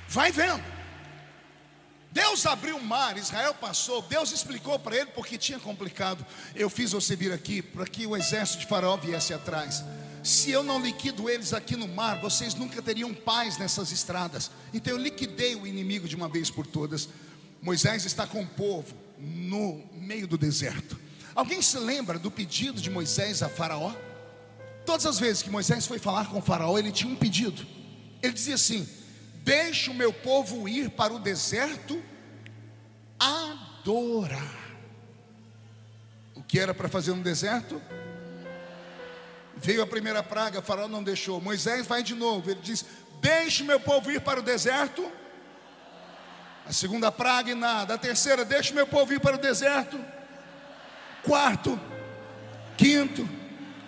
Vai vendo. Deus abriu o mar, Israel passou. Deus explicou para ele porque tinha complicado. Eu fiz você vir aqui para que o exército de Faraó viesse atrás. Se eu não liquido eles aqui no mar, vocês nunca teriam paz nessas estradas. Então eu liquidei o inimigo de uma vez por todas. Moisés está com o povo no meio do deserto. Alguém se lembra do pedido de Moisés a Faraó? Todas as vezes que Moisés foi falar com o Faraó, ele tinha um pedido. Ele dizia assim: deixe o meu povo ir para o deserto adorar. O que era para fazer no deserto? Veio a primeira praga, Faraó não deixou. Moisés vai de novo, ele diz: deixe o meu povo ir para o deserto. A segunda praga e nada. A terceira: deixe o meu povo ir para o deserto. Quarto, quinto,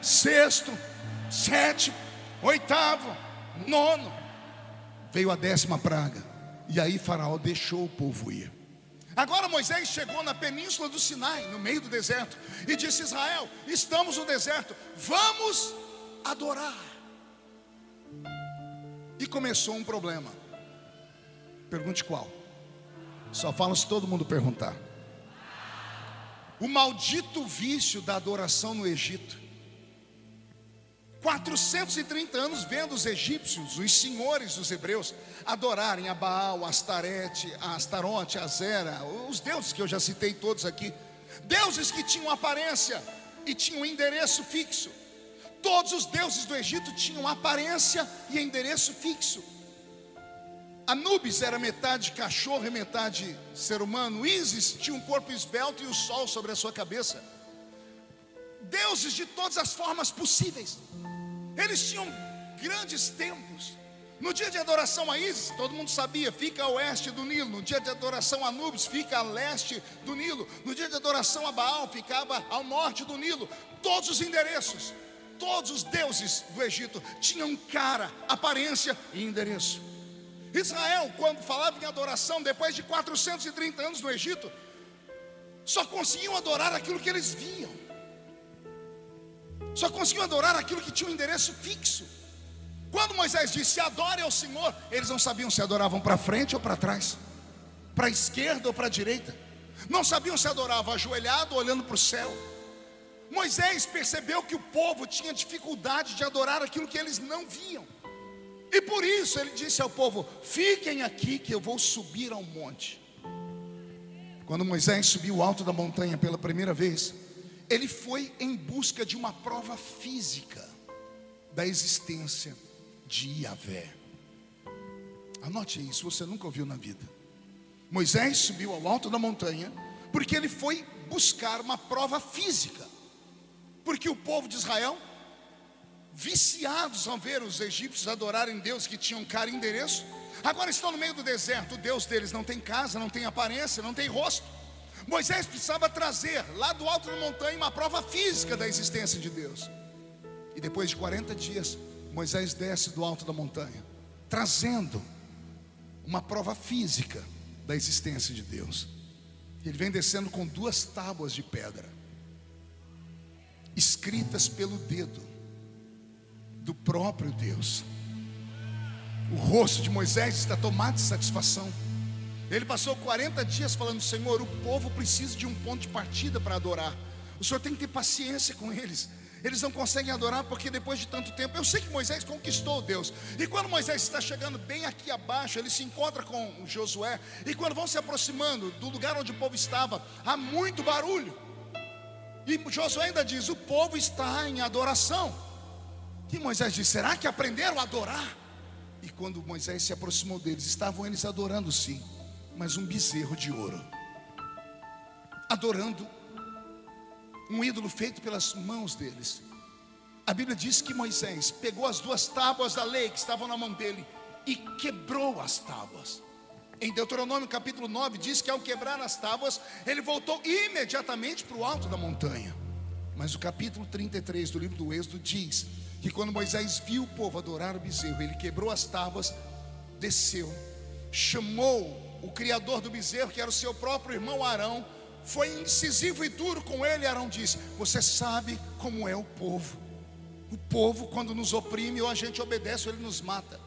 sexto, sétimo, oitavo, nono. Veio a 10ª praga. E aí Faraó deixou o povo ir. Agora Moisés chegou na península do Sinai, no meio do deserto, e disse: Israel, estamos no deserto, vamos adorar. E começou um problema. Pergunte qual? Só falo se todo mundo perguntar. O maldito vício da adoração no Egito. 430 anos vendo os egípcios, os senhores dos hebreus, adorarem a Baal, a Astarote, a Zera, os deuses que eu já citei todos aqui. Deuses que tinham aparência e tinham endereço fixo. Todos os deuses do Egito tinham aparência e endereço fixo. Anubis era metade cachorro e metade ser humano. Ísis tinha um corpo esbelto e o sol sobre a sua cabeça. Deuses de todas as formas possíveis. Eles tinham grandes templos. No dia de adoração a Ísis, todo mundo sabia, fica a oeste do Nilo. No dia de adoração a Anubis, fica a leste do Nilo. No dia de adoração a Baal, ficava ao norte do Nilo. Todos os endereços, todos os deuses do Egito tinham cara, aparência e endereço. Israel, quando falava em adoração, depois de 430 anos no Egito, só conseguiam adorar aquilo que eles viam. Só conseguiam adorar aquilo que tinha um endereço fixo. Quando Moisés disse: adore ao Senhor, eles não sabiam se adoravam para frente ou para trás, para a esquerda ou para a direita. Não sabiam se adoravam ajoelhado ou olhando para o céu. Moisés percebeu que o povo tinha dificuldade de adorar aquilo que eles não viam. E por isso ele disse ao povo: fiquem aqui que eu vou subir ao monte. Quando Moisés subiu o alto da montanha pela primeira vez, ele foi em busca de uma prova física da existência de Yahvé. Anote isso, você nunca ouviu na vida. Moisés subiu ao alto da montanha porque ele foi buscar uma prova física. Porque o povo de Israel, viciados ao ver os egípcios adorarem deuses que tinham cara e endereço, agora estão no meio do deserto. O Deus deles não tem casa, não tem aparência, não tem rosto. Moisés precisava trazer lá do alto da montanha uma prova física da existência de Deus. E depois de 40 dias, Moisés desce do alto da montanha, trazendo uma prova física da existência de Deus. Ele vem descendo com 2 tábuas de pedra, escritas pelo dedo do próprio Deus. O rosto de Moisés está tomado de satisfação. Ele passou 40 dias falando: Senhor, o povo precisa de um ponto de partida para adorar. O Senhor tem que ter paciência com eles. Eles não conseguem adorar porque depois de tanto tempo. Eu sei que Moisés conquistou Deus. E quando Moisés está chegando bem aqui abaixo, ele se encontra com Josué. E quando vão se aproximando do lugar onde o povo estava, há muito barulho. E Josué ainda diz: o povo está em adoração. E Moisés diz: será que aprenderam a adorar? E quando Moisés se aproximou deles, estavam eles adorando sim, mas um bezerro de ouro, adorando um ídolo feito pelas mãos deles. A Bíblia diz que Moisés pegou as 2 tábuas da lei que estavam na mão dele e quebrou as tábuas. Em Deuteronômio capítulo 9 diz que ao quebrar as tábuas, ele voltou imediatamente para o alto da montanha. Mas o capítulo 33 do livro do Êxodo diz que quando Moisés viu o povo adorar o bezerro, ele quebrou as tábuas, desceu, chamou o criador do bezerro, que era o seu próprio irmão Arão, foi incisivo e duro com ele. Arão disse: você sabe como é o povo. O povo, quando nos oprime, ou a gente obedece ou ele nos mata.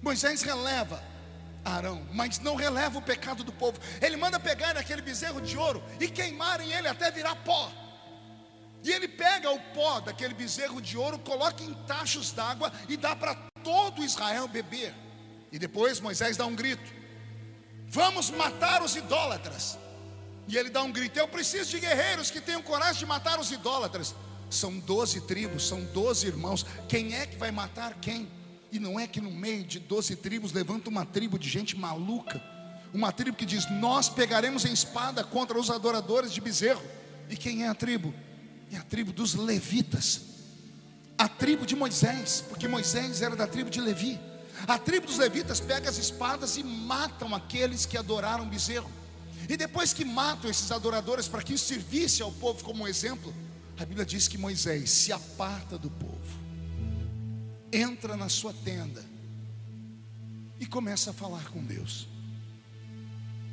Moisés releva Arão, mas não releva o pecado do povo. Ele manda pegar aquele bezerro de ouro e queimarem ele até virar pó. E ele pega o pó daquele bezerro de ouro, coloca em tachos d'água e dá para todo Israel beber. E depois Moisés dá um grito: vamos matar os idólatras. E ele dá um grito: eu preciso de guerreiros que tenham coragem de matar os idólatras. São 12 tribos, são 12 irmãos. Quem é que vai matar quem? E não é que no meio de 12 tribos levanta uma tribo de gente maluca, uma tribo que diz: nós pegaremos em espada contra os adoradores de bezerro. E quem é a tribo? É a tribo dos levitas, a tribo de Moisés, porque Moisés era da tribo de Levi. A tribo dos levitas pega as espadas e matam aqueles que adoraram bezerro. E depois que matam esses adoradores para que servisse ao povo como exemplo, a Bíblia diz que Moisés se aparta do povo, entra na sua tenda e começa a falar com Deus: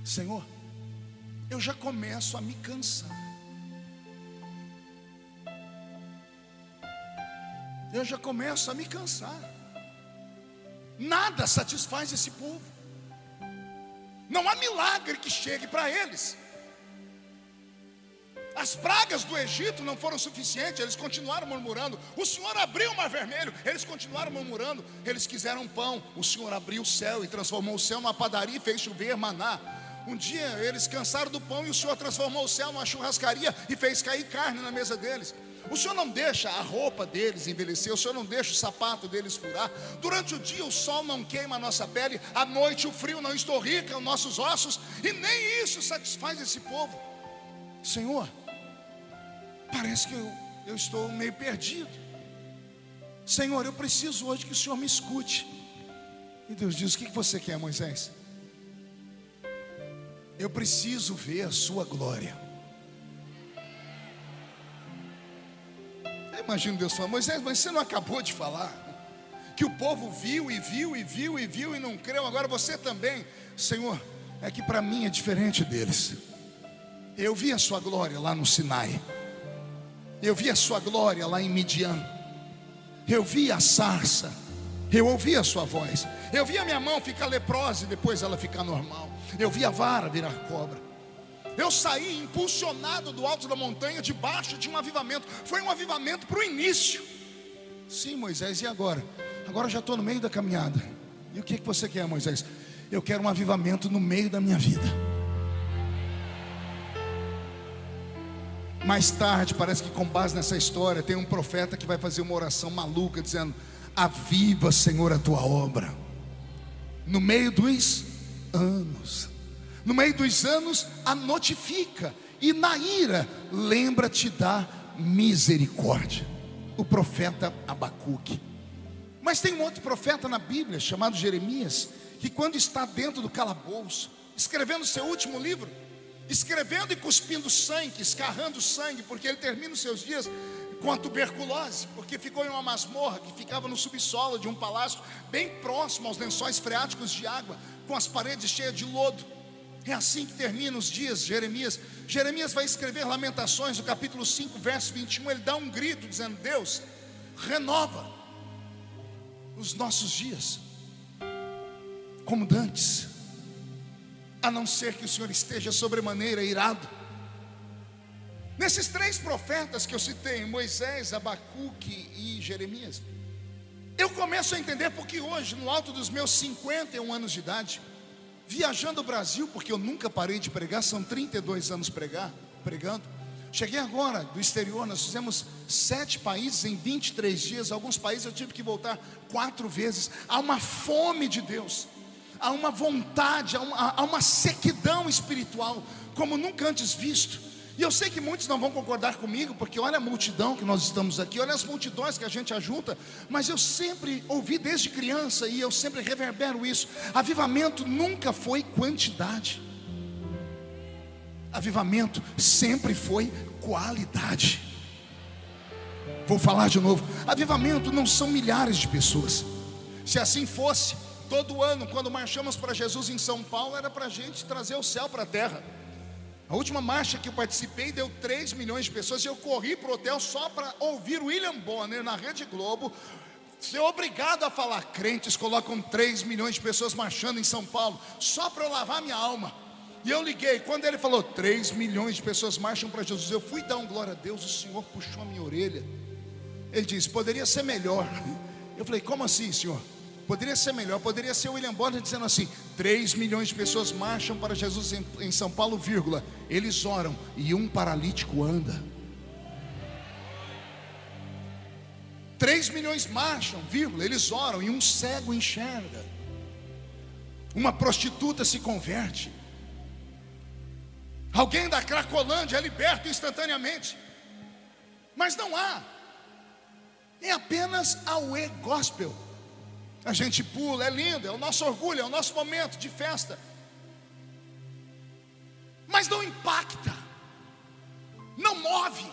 Senhor, eu já começo a me cansar. Eu já começo a me cansar. Nada satisfaz esse povo. Não há milagre que chegue para eles. As pragas do Egito não foram suficientes, eles continuaram murmurando. O Senhor abriu o mar vermelho, eles continuaram murmurando. Eles quiseram pão, o Senhor abriu o céu e transformou o céu numa padaria e fez chover maná. Um dia eles cansaram do pão e o Senhor transformou o céu numa churrascaria e fez cair carne na mesa deles. O Senhor não deixa a roupa deles envelhecer, o Senhor não deixa o sapato deles furar. Durante o dia o sol não queima a nossa pele, à noite o frio não estorrica os nossos ossos, e nem isso satisfaz esse povo. Senhor, parece que eu estou meio perdido. Senhor, eu preciso hoje que o Senhor me escute. E Deus diz: o que você quer, Moisés? Eu preciso ver a sua glória. Eu imagino Deus falando: Moisés, mas você não acabou de falar que o povo viu e viu e viu e viu e não creu? Agora você também. Senhor, é que para mim é diferente deles. Eu vi a sua glória lá no Sinai, eu vi a sua glória lá em Midian, eu vi a sarça, eu ouvi a sua voz, eu vi a minha mão ficar leprosa e depois ela ficar normal, eu vi a vara virar cobra. Eu saí impulsionado do alto da montanha, debaixo de um avivamento. Foi um avivamento para o início. Sim, Moisés, e agora? Agora eu já estou no meio da caminhada. E o que você quer, Moisés? Eu quero um avivamento no meio da minha vida. Mais tarde, parece que com base nessa história, tem um profeta que vai fazer uma oração maluca, dizendo: aviva, Senhor, a tua obra no meio dos anos. No meio dos anos a notifica, e na ira lembra-te da misericórdia. O profeta Abacuque. Mas tem um outro profeta na Bíblia chamado Jeremias, que quando está dentro do calabouço, escrevendo seu último livro, escrevendo e cuspindo sangue, escarrando sangue, porque ele termina os seus dias com a tuberculose, porque ficou em uma masmorra que ficava no subsolo de um palácio, bem próximo aos lençóis freáticos de água, com as paredes cheias de lodo. É assim que termina os dias de Jeremias. Jeremias vai escrever Lamentações, no capítulo 5, verso 21. Ele dá um grito dizendo: Deus, renova os nossos dias como dantes, a não ser que o Senhor esteja sobremaneira irado. Nesses três profetas que eu citei, Moisés, Abacuque e Jeremias, eu começo a entender porque hoje, no alto dos meus 51 anos de idade, viajando o Brasil, porque eu nunca parei de pregar, são 32 anos pregando. Cheguei agora do exterior, nós fizemos 7 países em 23 dias. Alguns países eu tive que voltar 4 vezes. Há uma fome de Deus, há uma vontade, há uma sequidão espiritual como nunca antes visto. E eu sei que muitos não vão concordar comigo, porque olha a multidão que nós estamos aqui, olha as multidões que a gente ajunta. Mas eu sempre ouvi desde criança, e eu sempre reverbero isso: avivamento nunca foi quantidade, avivamento sempre foi qualidade. Vou falar de novo: avivamento não são milhares de pessoas. Se assim fosse, todo ano quando marchamos para Jesus em São Paulo, era para a gente trazer o céu para a terra. A última marcha que eu participei deu 3 milhões de pessoas, e eu corri para o hotel só para ouvir William Bonner na Rede Globo ser obrigado a falar. Crentes colocam 3 milhões de pessoas marchando em São Paulo, só para eu lavar minha alma. E eu liguei, quando ele falou 3 milhões de pessoas marcham para Jesus, eu fui dar um glória a Deus, o Senhor puxou a minha orelha. Ele disse, poderia ser melhor. Eu falei, como assim, Senhor? Poderia ser melhor, poderia ser o William Bonner dizendo assim: 3 milhões de pessoas marcham para Jesus em São Paulo, vírgula, eles oram e um paralítico anda. 3 milhões marcham, vírgula, eles oram e um cego enxerga. Uma prostituta se converte. Alguém da Cracolândia é liberto instantaneamente. Mas não há. É apenas a UE Gospel. A gente pula, é lindo, é o nosso orgulho, é o nosso momento de festa. Mas não impacta, não move,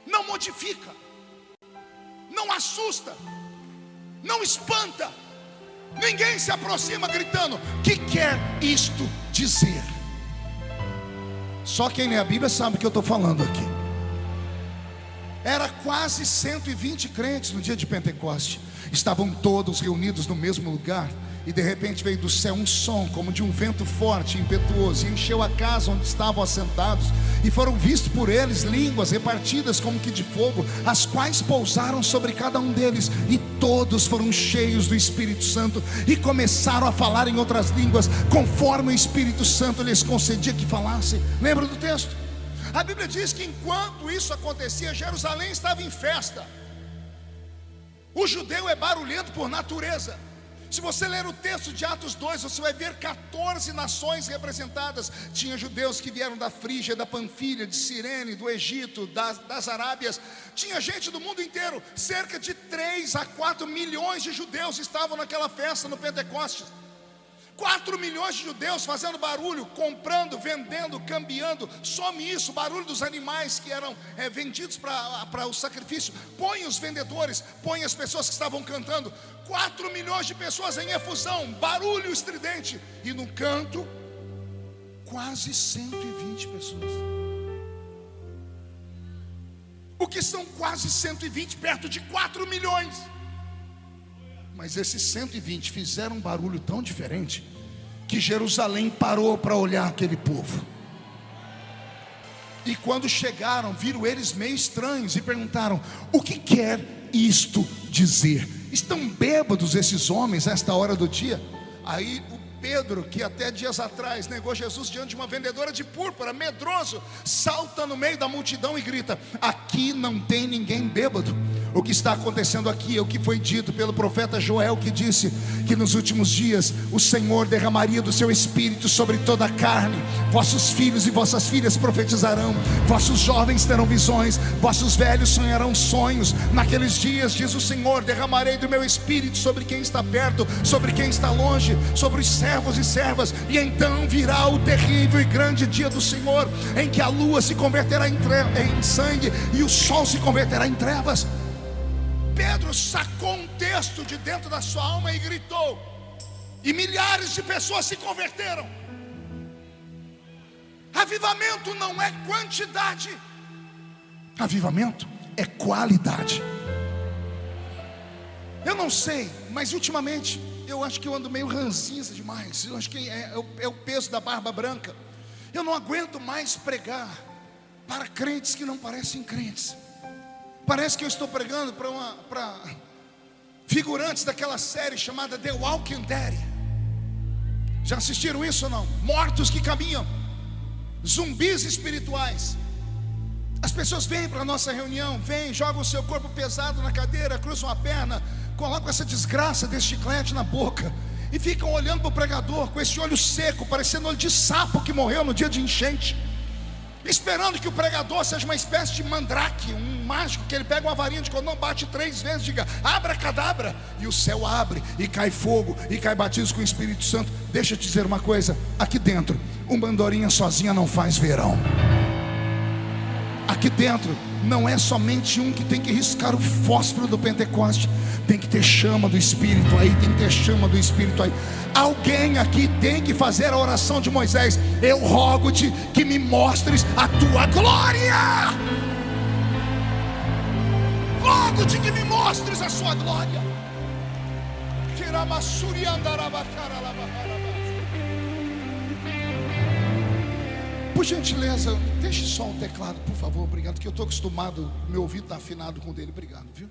não modifica, não assusta, não espanta. Ninguém se aproxima gritando: que quer isto dizer? Só quem lê a Bíblia sabe o que eu estou falando aqui. Era quase 120 crentes no dia de Pentecoste. Estavam todos reunidos no mesmo lugar. E de repente veio do céu um som como de um vento forte e impetuoso, e encheu a casa onde estavam assentados. E foram vistos por eles línguas repartidas como que de fogo, as quais pousaram sobre cada um deles. E todos foram cheios do Espírito Santo e começaram a falar em outras línguas, conforme o Espírito Santo lhes concedia que falassem. Lembra do texto? A Bíblia diz que enquanto isso acontecia, Jerusalém estava em festa. O judeu é barulhento por natureza. Se você ler o texto de Atos 2, você vai ver 14 nações representadas. Tinha judeus que vieram da Frígia, da Panfilha, de Cirene, do Egito, das Arábias. Tinha gente do mundo inteiro. Cerca de 3 a 4 milhões de judeus estavam naquela festa no Pentecostes. 4 milhões de judeus fazendo barulho, comprando, vendendo, cambiando. Some isso, barulho dos animais que eram vendidos para o sacrifício. Põe os vendedores, põe as pessoas que estavam cantando. 4 milhões de pessoas em efusão, barulho estridente. E no canto, quase 120 pessoas. O que são quase 120 perto de 4 milhões? Mas esses 120 fizeram um barulho tão diferente que Jerusalém parou para olhar aquele povo. E quando chegaram, viram eles meio estranhos e perguntaram: o que quer isto dizer? Estão bêbados esses homens a esta hora do dia? Aí o Pedro, que até dias atrás negou Jesus diante de uma vendedora de púrpura, medroso, salta no meio da multidão e grita: aqui não tem ninguém bêbado. O que está acontecendo aqui é o que foi dito pelo profeta Joel, que disse que nos últimos dias o Senhor derramaria do seu espírito sobre toda a carne. Vossos filhos e vossas filhas profetizarão, vossos jovens terão visões, vossos velhos sonharão sonhos. Naqueles dias, diz o Senhor, derramarei do meu espírito sobre quem está perto, sobre quem está longe, sobre os servos e servas. E então virá o terrível e grande dia do Senhor, em que a lua se converterá em sangue e o sol se converterá em trevas. Pedro sacou um texto de dentro da sua alma e gritou, e milhares de pessoas se converteram. Avivamento não é quantidade, avivamento é qualidade. Eu não sei, mas ultimamente eu acho que eu ando meio ranzinza demais. Eu acho que é o peso da barba branca. Eu não aguento mais pregar para crentes que não parecem crentes. Parece que eu estou pregando para figurantes daquela série chamada The Walking Dead. Já assistiram isso ou não? Mortos que caminham, zumbis espirituais. As pessoas vêm para a nossa reunião, vêm, jogam o seu corpo pesado na cadeira, cruzam a perna, colocam essa desgraça desse chiclete na boca e ficam olhando para o pregador com esse olho seco, parecendo olho de sapo que morreu no dia de enchente, esperando que o pregador seja uma espécie de mandrake, um mágico, que ele pega uma varinha de condão, bate 3 vezes, diga abracadabra, e o céu abre, e cai fogo, e cai batismo com o Espírito Santo. Deixa eu te dizer uma coisa, aqui dentro, uma andorinha sozinha não faz verão. Aqui dentro não é somente um que tem que riscar o fósforo do Pentecoste. Tem que ter chama do Espírito aí, tem que ter chama do Espírito aí. Alguém aqui tem que fazer a oração de Moisés: eu rogo-te que me mostres a tua glória. rogo-te que me mostres a sua glória. Por gentileza, deixe só o teclado, por favor, obrigado, que eu estou acostumado, meu ouvido está afinado com o dele, obrigado, viu?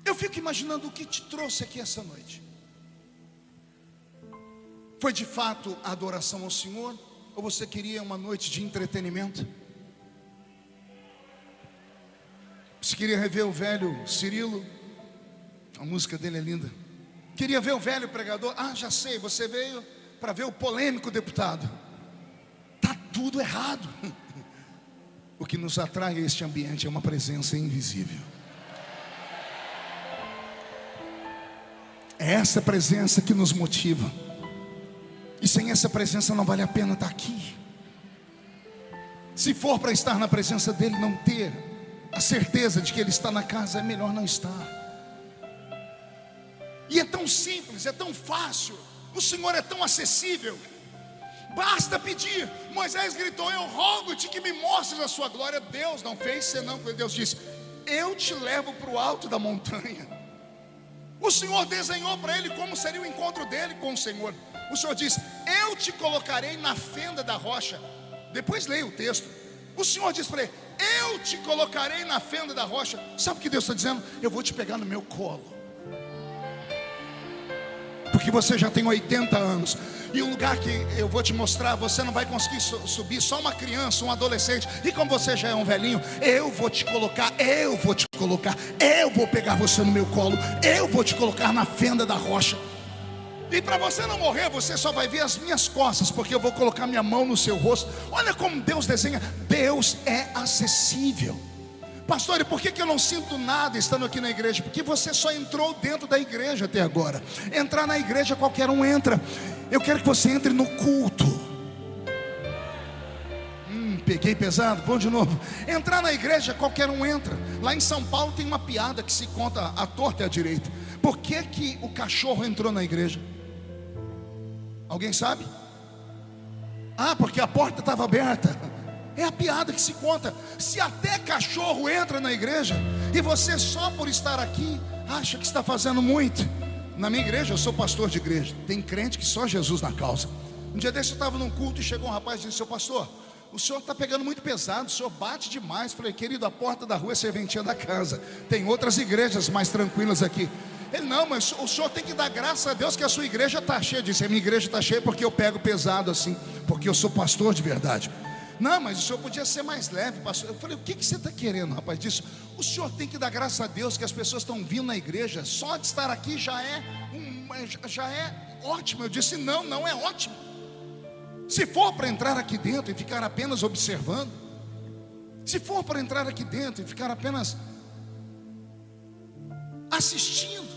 Eu fico imaginando o que te trouxe aqui essa noite. Foi de fato a adoração ao Senhor? Ou você queria uma noite de entretenimento? Você queria rever o velho Cirilo? A música dele é linda. Queria ver o velho pregador? Ah, já sei, você veio para ver o polêmico deputado. Está tudo errado. O que nos atrai a este ambiente é uma presença invisível. É essa presença que nos motiva. E sem essa presença não vale a pena estar aqui. Se for para estar na presença dele, não ter a certeza de que ele está na casa, é melhor não estar. E é tão simples, é tão fácil. O Senhor é tão acessível. Basta pedir. Moisés gritou: eu rogo-te que me mostres a sua glória. Deus não fez senão quando Deus disse: eu te levo para o alto da montanha. O Senhor desenhou para ele como seria o encontro dele com o Senhor. O Senhor diz: eu te colocarei na fenda da rocha. Depois leia o texto. O Senhor diz para ele: eu te colocarei na fenda da rocha. Sabe o que Deus está dizendo? Eu vou te pegar no meu colo. Porque você já tem 80 anos. E o lugar que eu vou te mostrar, você não vai conseguir subir, só uma criança, um adolescente. E como você já é um velhinho, eu vou te colocar, eu vou pegar você no meu colo, eu vou te colocar na fenda da rocha. E para você não morrer, você só vai ver as minhas costas, porque eu vou colocar minha mão no seu rosto. Olha como Deus desenha. Deus é acessível. Pastor, e por que eu não sinto nada estando aqui na igreja? Porque você só entrou dentro da igreja até agora. Entrar na igreja qualquer um entra. Eu quero que você entre no culto. Peguei pesado, vou de novo. Entrar na igreja qualquer um entra. Lá em São Paulo tem uma piada que se conta à torta e à direita. Por que o cachorro entrou na igreja? Alguém sabe? Ah, porque a porta estava aberta. É a piada que se conta. Se até cachorro entra na igreja, e você só por estar aqui acha que está fazendo muito. Na minha igreja, eu sou pastor de igreja. Tem crente que só Jesus na causa. Um dia desse eu estava num culto e chegou um rapaz e disse: seu pastor, o senhor está pegando muito pesado, o senhor bate demais. Falei: querido, a porta da rua é serventia da casa. Tem outras igrejas mais tranquilas aqui. Ele: não, mas o senhor tem que dar graças a Deus que a sua igreja está cheia. Eu disse: a minha igreja está cheia porque eu pego pesado assim, porque eu sou pastor de verdade. Não, mas o senhor podia ser mais leve, pastor. Eu falei: o que você está querendo, rapaz? Disse: o senhor tem que dar graças a Deus que as pessoas estão vindo na igreja. Só de estar aqui já é ótimo. Eu disse: não é ótimo. Se for para entrar aqui dentro e ficar apenas observando, se for para entrar aqui dentro e ficar apenas assistindo,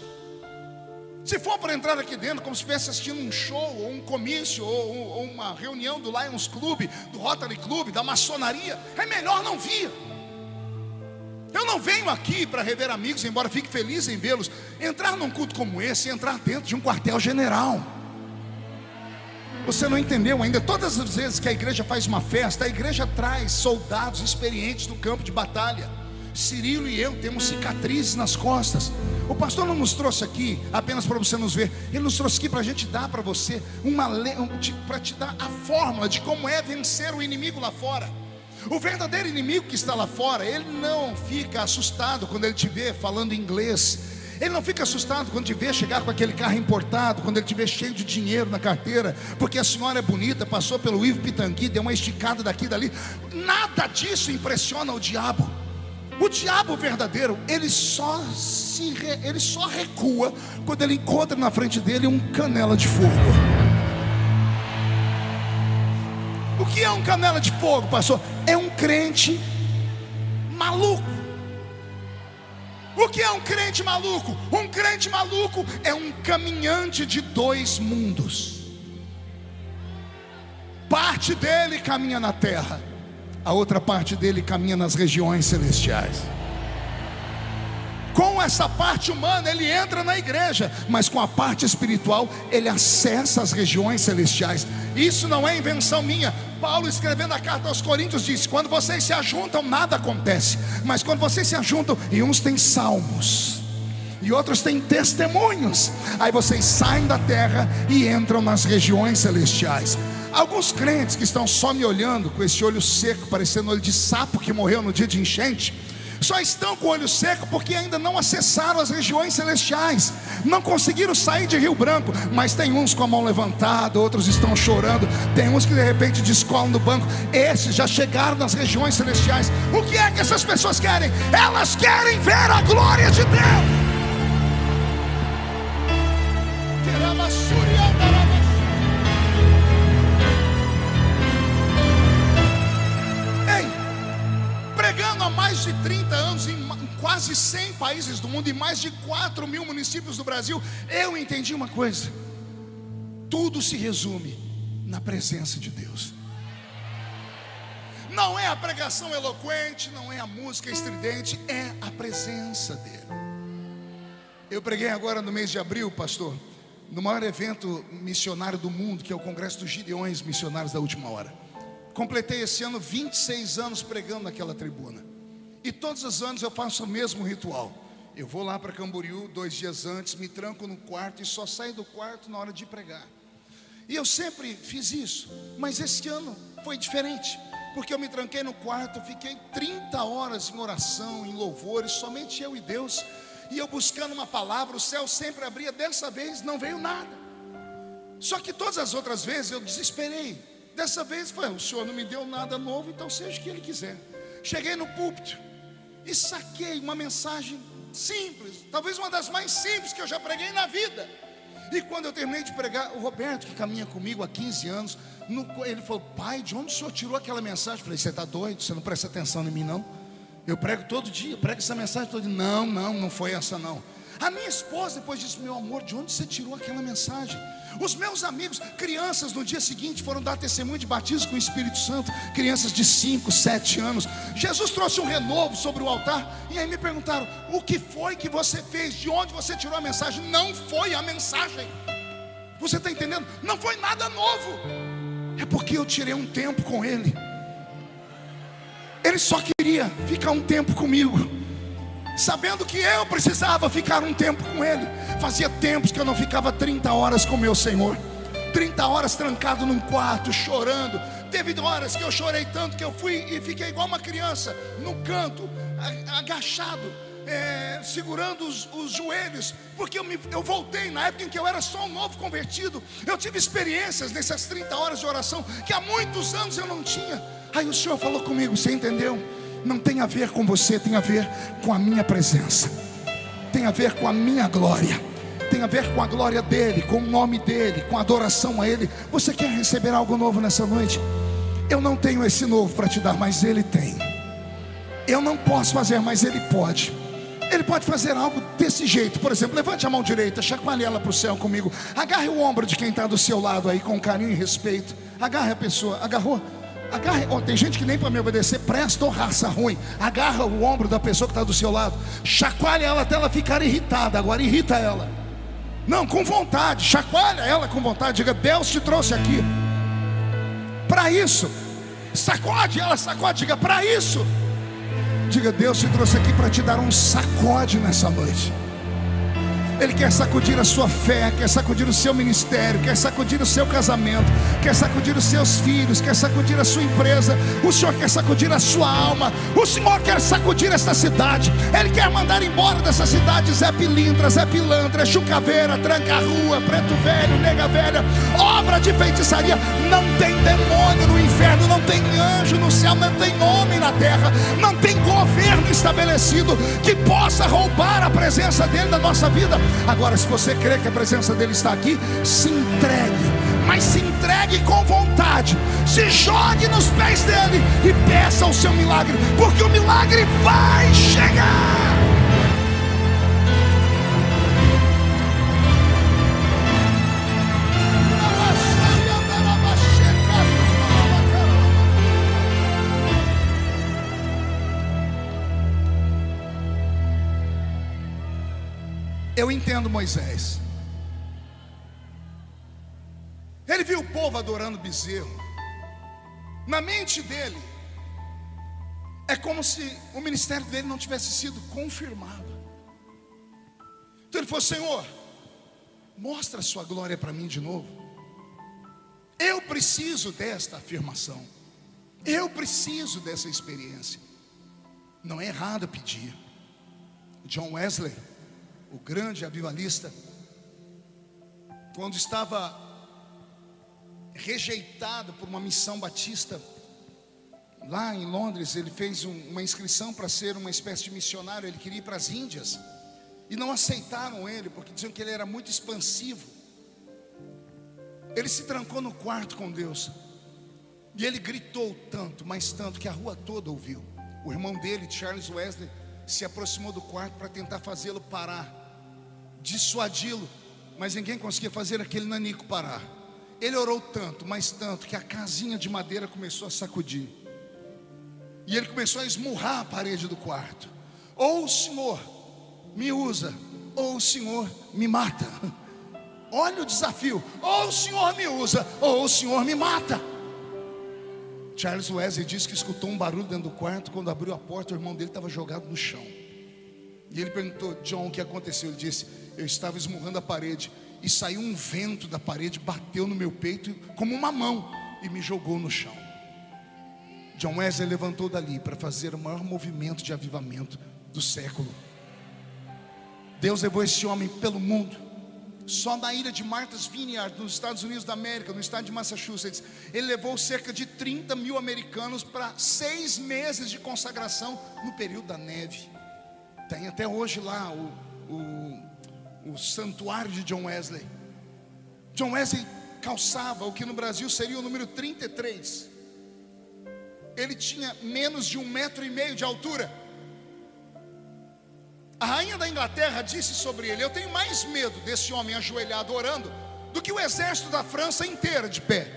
se for para entrar aqui dentro como se estivesse assistindo um show, ou um comício, ou uma reunião do Lions Club, do Rotary Club, da maçonaria, é melhor não vir. Eu não venho aqui para rever amigos, embora fique feliz em vê-los. Entrar num culto como esse, entrar dentro de um quartel-general. Você não entendeu ainda. Todas as vezes que a igreja faz uma festa, a igreja traz soldados experientes do campo de batalha. Cirilo e eu temos cicatrizes nas costas. O pastor não nos trouxe aqui apenas para você nos ver. Ele nos trouxe aqui para a gente dar para você para te dar a fórmula de como é vencer o inimigo lá fora. O verdadeiro inimigo que está lá fora, ele não fica assustado quando ele te vê falando inglês. Ele não fica assustado quando te vê chegar com aquele carro importado, quando ele te vê cheio de dinheiro na carteira, porque a senhora é bonita, passou pelo Ivo Pitangui, deu uma esticada daqui e dali. Nada disso impressiona o diabo. O diabo verdadeiro, ele só recua quando ele encontra na frente dele um canela de fogo. O que é um canela de fogo, pastor? É um crente maluco. O que é um crente maluco? Um crente maluco é um caminhante de dois mundos. Parte dele caminha na terra, a outra parte dele caminha nas regiões celestiais. Com essa parte humana ele entra na igreja, mas com a parte espiritual ele acessa as regiões celestiais. Isso não é invenção minha. Paulo, escrevendo a carta aos Coríntios, diz: quando vocês se ajuntam, nada acontece, mas quando vocês se ajuntam, e uns têm salmos e outros têm testemunhos, aí vocês saem da terra e entram nas regiões celestiais. Alguns crentes que estão só me olhando com esse olho seco, parecendo olho de sapo que morreu no dia de enchente, só estão com o olho seco porque ainda não acessaram as regiões celestiais, não conseguiram sair de Rio Branco. Mas tem uns com a mão levantada, outros estão chorando, tem uns que de repente descolam do banco. Esses já chegaram nas regiões celestiais. O que é que essas pessoas querem? Elas querem ver a glória de Deus. Há mais de 30 anos em quase 100 países do mundo, em mais de 4.000 municípios do Brasil, eu entendi uma coisa: tudo se resume na presença de Deus. Não é a pregação eloquente, não é a música estridente, é a presença dele. Eu preguei agora no mês de abril, pastor, no maior evento missionário do mundo, que é o Congresso dos Gideões Missionários da Última Hora. Completei esse ano 26 anos pregando naquela tribuna. E todos os anos eu faço o mesmo ritual. Eu vou lá para Camboriú 2 dias antes, me tranco no quarto e só saio do quarto na hora de pregar. E eu sempre fiz isso, mas esse ano foi diferente, porque eu me tranquei no quarto, fiquei 30 horas em oração, em louvores, somente eu e Deus. E eu buscando uma palavra, o céu sempre abria. Dessa vez não veio nada. Só que todas as outras vezes eu desesperei. Dessa vez foi: o Senhor não me deu nada novo, então seja o que Ele quiser. Cheguei no púlpito e saquei uma mensagem simples, talvez uma das mais simples que eu já preguei na vida. E quando eu terminei de pregar, o Roberto, que caminha comigo há 15 anos, ele falou: pai, de onde o senhor tirou aquela mensagem? Eu falei: você está doido? Você não presta atenção em mim não? Eu prego todo dia, prego essa mensagem todo dia. Não foi essa não. A minha esposa depois disse: meu amor, de onde você tirou aquela mensagem? Os meus amigos, crianças, no dia seguinte foram dar testemunho de batismo com o Espírito Santo. Crianças de 5, 7 anos. Jesus trouxe um renovo sobre o altar. E aí me perguntaram: o que foi que você fez? De onde você tirou a mensagem? Não foi a mensagem. Você está entendendo? Não foi nada novo. É porque eu tirei um tempo com Ele. Ele só queria ficar um tempo comigo, sabendo que eu precisava ficar um tempo com Ele. Fazia tempos que eu não ficava 30 horas com meu Senhor. 30 horas trancado num quarto, chorando. Teve horas que eu chorei tanto que eu fui e fiquei igual uma criança, no canto, agachado, segurando os joelhos, porque eu voltei na época em que eu era só um novo convertido. Eu tive experiências nessas 30 horas de oração que há muitos anos eu não tinha. Aí o Senhor falou comigo: você entendeu? Não tem a ver com você, tem a ver com a minha presença, tem a ver com a minha glória, tem a ver com a glória dEle, com o nome dEle, com a adoração a Ele. Você quer receber algo novo nessa noite? Eu não tenho esse novo para te dar, mas Ele tem. Eu não posso fazer, mas Ele pode. Ele pode fazer algo desse jeito. Por exemplo, levante a mão direita, chacoalhe ela para o céu comigo. Agarre o ombro de quem está do seu lado aí, com carinho e respeito. Agarre a pessoa, agarrou? Agarre, tem gente que nem para me obedecer presta ou raça ruim. Agarra o ombro da pessoa que está do seu lado, chacoalha ela até ela ficar irritada. Agora irrita ela. Não, com vontade, chacoalha ela com vontade. Diga: Deus te trouxe aqui para isso. Sacode ela, sacode, diga: para isso. Diga: Deus te trouxe aqui para te dar um sacode nessa noite. Ele quer sacudir a sua fé, quer sacudir o seu ministério, quer sacudir o seu casamento, quer sacudir os seus filhos, quer sacudir a sua empresa. O Senhor quer sacudir a sua alma. O Senhor quer sacudir esta cidade. Ele quer mandar embora dessa cidade Zé Pilintra, Zé Pilantra, Chucaveira, Tranca-Rua, Preto Velho, Nega Velha, obra de feitiçaria. Não tem demônio no inferno, não tem anjo no céu, não tem homem na terra, não tem governo estabelecido que possa roubar a presença dele da nossa vida. Agora, se você crê que a presença dele está aqui, se entregue, mas se entregue com vontade. Se jogue nos pés dele e peça o seu milagre, porque o milagre vai chegar. Eu entendo Moisés. Ele viu o povo adorando bezerro. Na mente dele, é como se o ministério dele não tivesse sido confirmado. Então ele falou: Senhor, mostra a sua glória para mim de novo. Eu preciso desta afirmação. Eu preciso dessa experiência. Não é errado pedir. John Wesley, o grande avivalista, quando estava rejeitado por uma missão batista lá em Londres, ele fez uma inscrição para ser uma espécie de missionário. Ele queria ir para as Índias e não aceitaram ele, porque diziam que ele era muito expansivo. Ele se trancou no quarto com Deus e ele gritou tanto, mas tanto, que a rua toda ouviu. O irmão dele, Charles Wesley, se aproximou do quarto para tentar fazê-lo parar, dissuadi-lo, mas ninguém conseguia fazer aquele nanico parar. Ele orou tanto, mas tanto, que a casinha de madeira começou a sacudir, e ele começou a esmurrar a parede do quarto. Ou o Senhor me usa, ou o Senhor me mata. Olha o desafio: ou o Senhor me usa, ou o Senhor me mata. Charles Wesley disse que escutou um barulho dentro do quarto. Quando abriu a porta, o irmão dele estava jogado no chão. E ele perguntou: John, o que aconteceu? Ele disse: eu estava esmurrando a parede e saiu um vento da parede, bateu no meu peito como uma mão e me jogou no chão. John Wesley levantou dali para fazer o maior movimento de avivamento do século. Deus levou esse homem pelo mundo. Só na ilha de Martha's Vineyard, nos Estados Unidos da América, no estado de Massachusetts, ele levou cerca de 30 mil americanos para 6 meses de consagração no período da neve. Tem até hoje lá o santuário de John Wesley. John Wesley calçava o que no Brasil seria o número 33. Ele tinha menos de 1,5 metro de altura. A rainha da Inglaterra disse sobre ele: eu tenho mais medo desse homem ajoelhado orando do que o exército da França inteira de pé.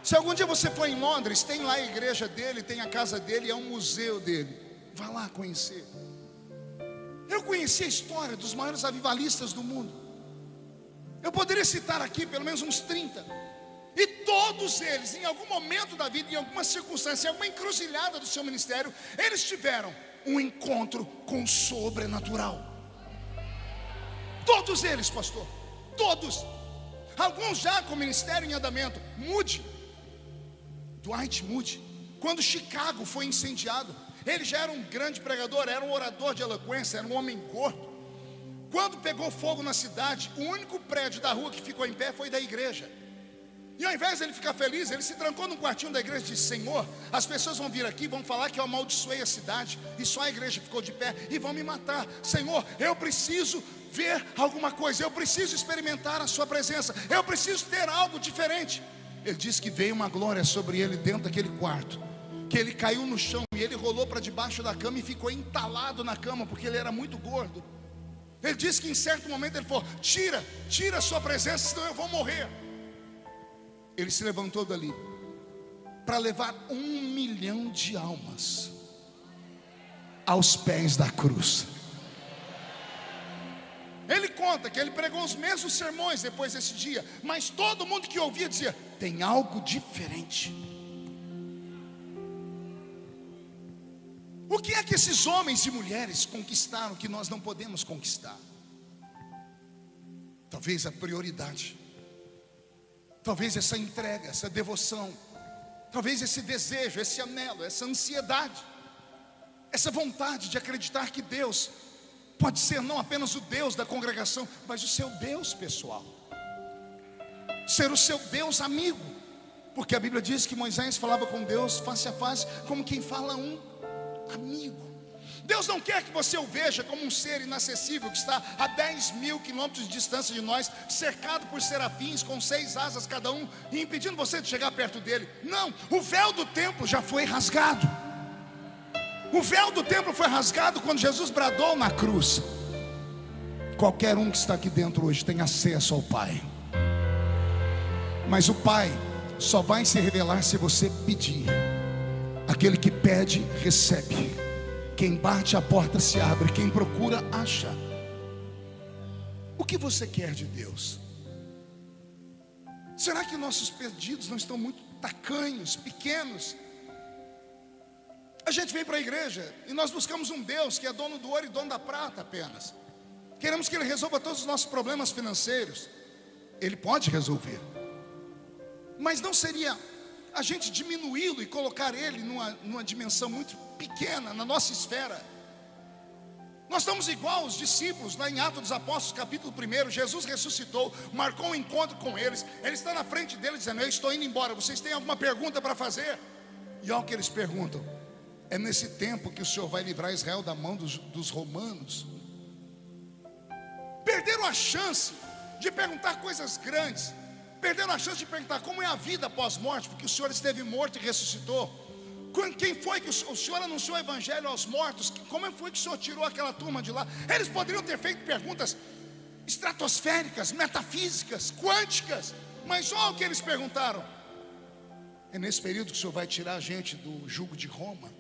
Se algum dia você for em Londres, tem lá a igreja dele, tem a casa dele, é um museu dele. Vá lá conhecer. Eu conheci a história dos maiores avivalistas do mundo. Eu poderia citar aqui pelo menos uns 30. E todos eles, em algum momento da vida, em alguma circunstância, em alguma encruzilhada do seu ministério, eles tiveram um encontro com o sobrenatural. Todos eles, pastor, todos. Alguns já com ministério em andamento. Dwight Moody, quando Chicago foi incendiado, ele já era um grande pregador, era um orador de eloquência, era um homem gordo. Quando pegou fogo na cidade, o único prédio da rua que ficou em pé foi da igreja. E ao invés de ele ficar feliz, ele se trancou num quartinho da igreja e disse: Senhor, as pessoas vão vir aqui, vão falar que eu amaldiçoei a cidade e só a igreja ficou de pé e vão me matar. Senhor, eu preciso ver alguma coisa, eu preciso experimentar a sua presença, eu preciso ter algo diferente. Ele disse que veio uma glória sobre ele dentro daquele quarto, que ele caiu no chão e ele rolou para debaixo da cama e ficou entalado na cama, porque ele era muito gordo. Ele disse que em certo momento ele falou: tira a sua presença, senão eu vou morrer. Ele se levantou dali para levar 1 milhão de almas aos pés da cruz. Ele conta que ele pregou os mesmos sermões depois desse dia, mas todo mundo que ouvia dizia: tem algo diferente. O que é que esses homens e mulheres conquistaram que nós não podemos conquistar? Talvez a prioridade, talvez essa entrega, essa devoção, talvez esse desejo, esse anelo, essa ansiedade, essa vontade de acreditar que Deus pode ser não apenas o Deus da congregação, mas o seu Deus pessoal, ser o seu Deus amigo. Porque a Bíblia diz que Moisés falava com Deus face a face, como quem fala a um amigo. Deus não quer que você o veja como um ser inacessível, que está a 10.000 quilômetros de distância de nós, cercado por serafins com 6 asas cada um, e impedindo você de chegar perto dele. Não, o véu do templo já foi rasgado. O véu do templo foi rasgado quando Jesus bradou na cruz: qualquer um que está aqui dentro hoje tem acesso ao Pai. Mas o Pai só vai se revelar se você pedir. Aquele que pede, recebe. Quem bate, a porta se abre. Quem procura, acha. O que você quer de Deus? Será que nossos pedidos não estão muito tacanhos, pequenos? A gente vem para a igreja e nós buscamos um Deus que é dono do ouro e dono da prata apenas. Queremos que Ele resolva todos os nossos problemas financeiros. Ele pode resolver, mas não seria a gente diminuí-lo e colocar Ele numa dimensão muito pequena, na nossa esfera? Nós estamos igual os discípulos lá em Atos dos Apóstolos, capítulo 1. Jesus ressuscitou, marcou um encontro com eles. Ele está na frente deles dizendo: eu estou indo embora, vocês têm alguma pergunta para fazer? E olha o que eles perguntam: é nesse tempo que o Senhor vai livrar Israel da mão dos romanos? Perderam a chance de perguntar coisas grandes. Perderam a chance de perguntar como é a vida após morte, porque o Senhor esteve morto e ressuscitou. Quem foi que o Senhor anunciou o evangelho aos mortos? Como foi que o Senhor tirou aquela turma de lá? Eles poderiam ter feito perguntas estratosféricas, metafísicas, quânticas, mas olha o que eles perguntaram: é nesse período que o Senhor vai tirar a gente do jugo de Roma?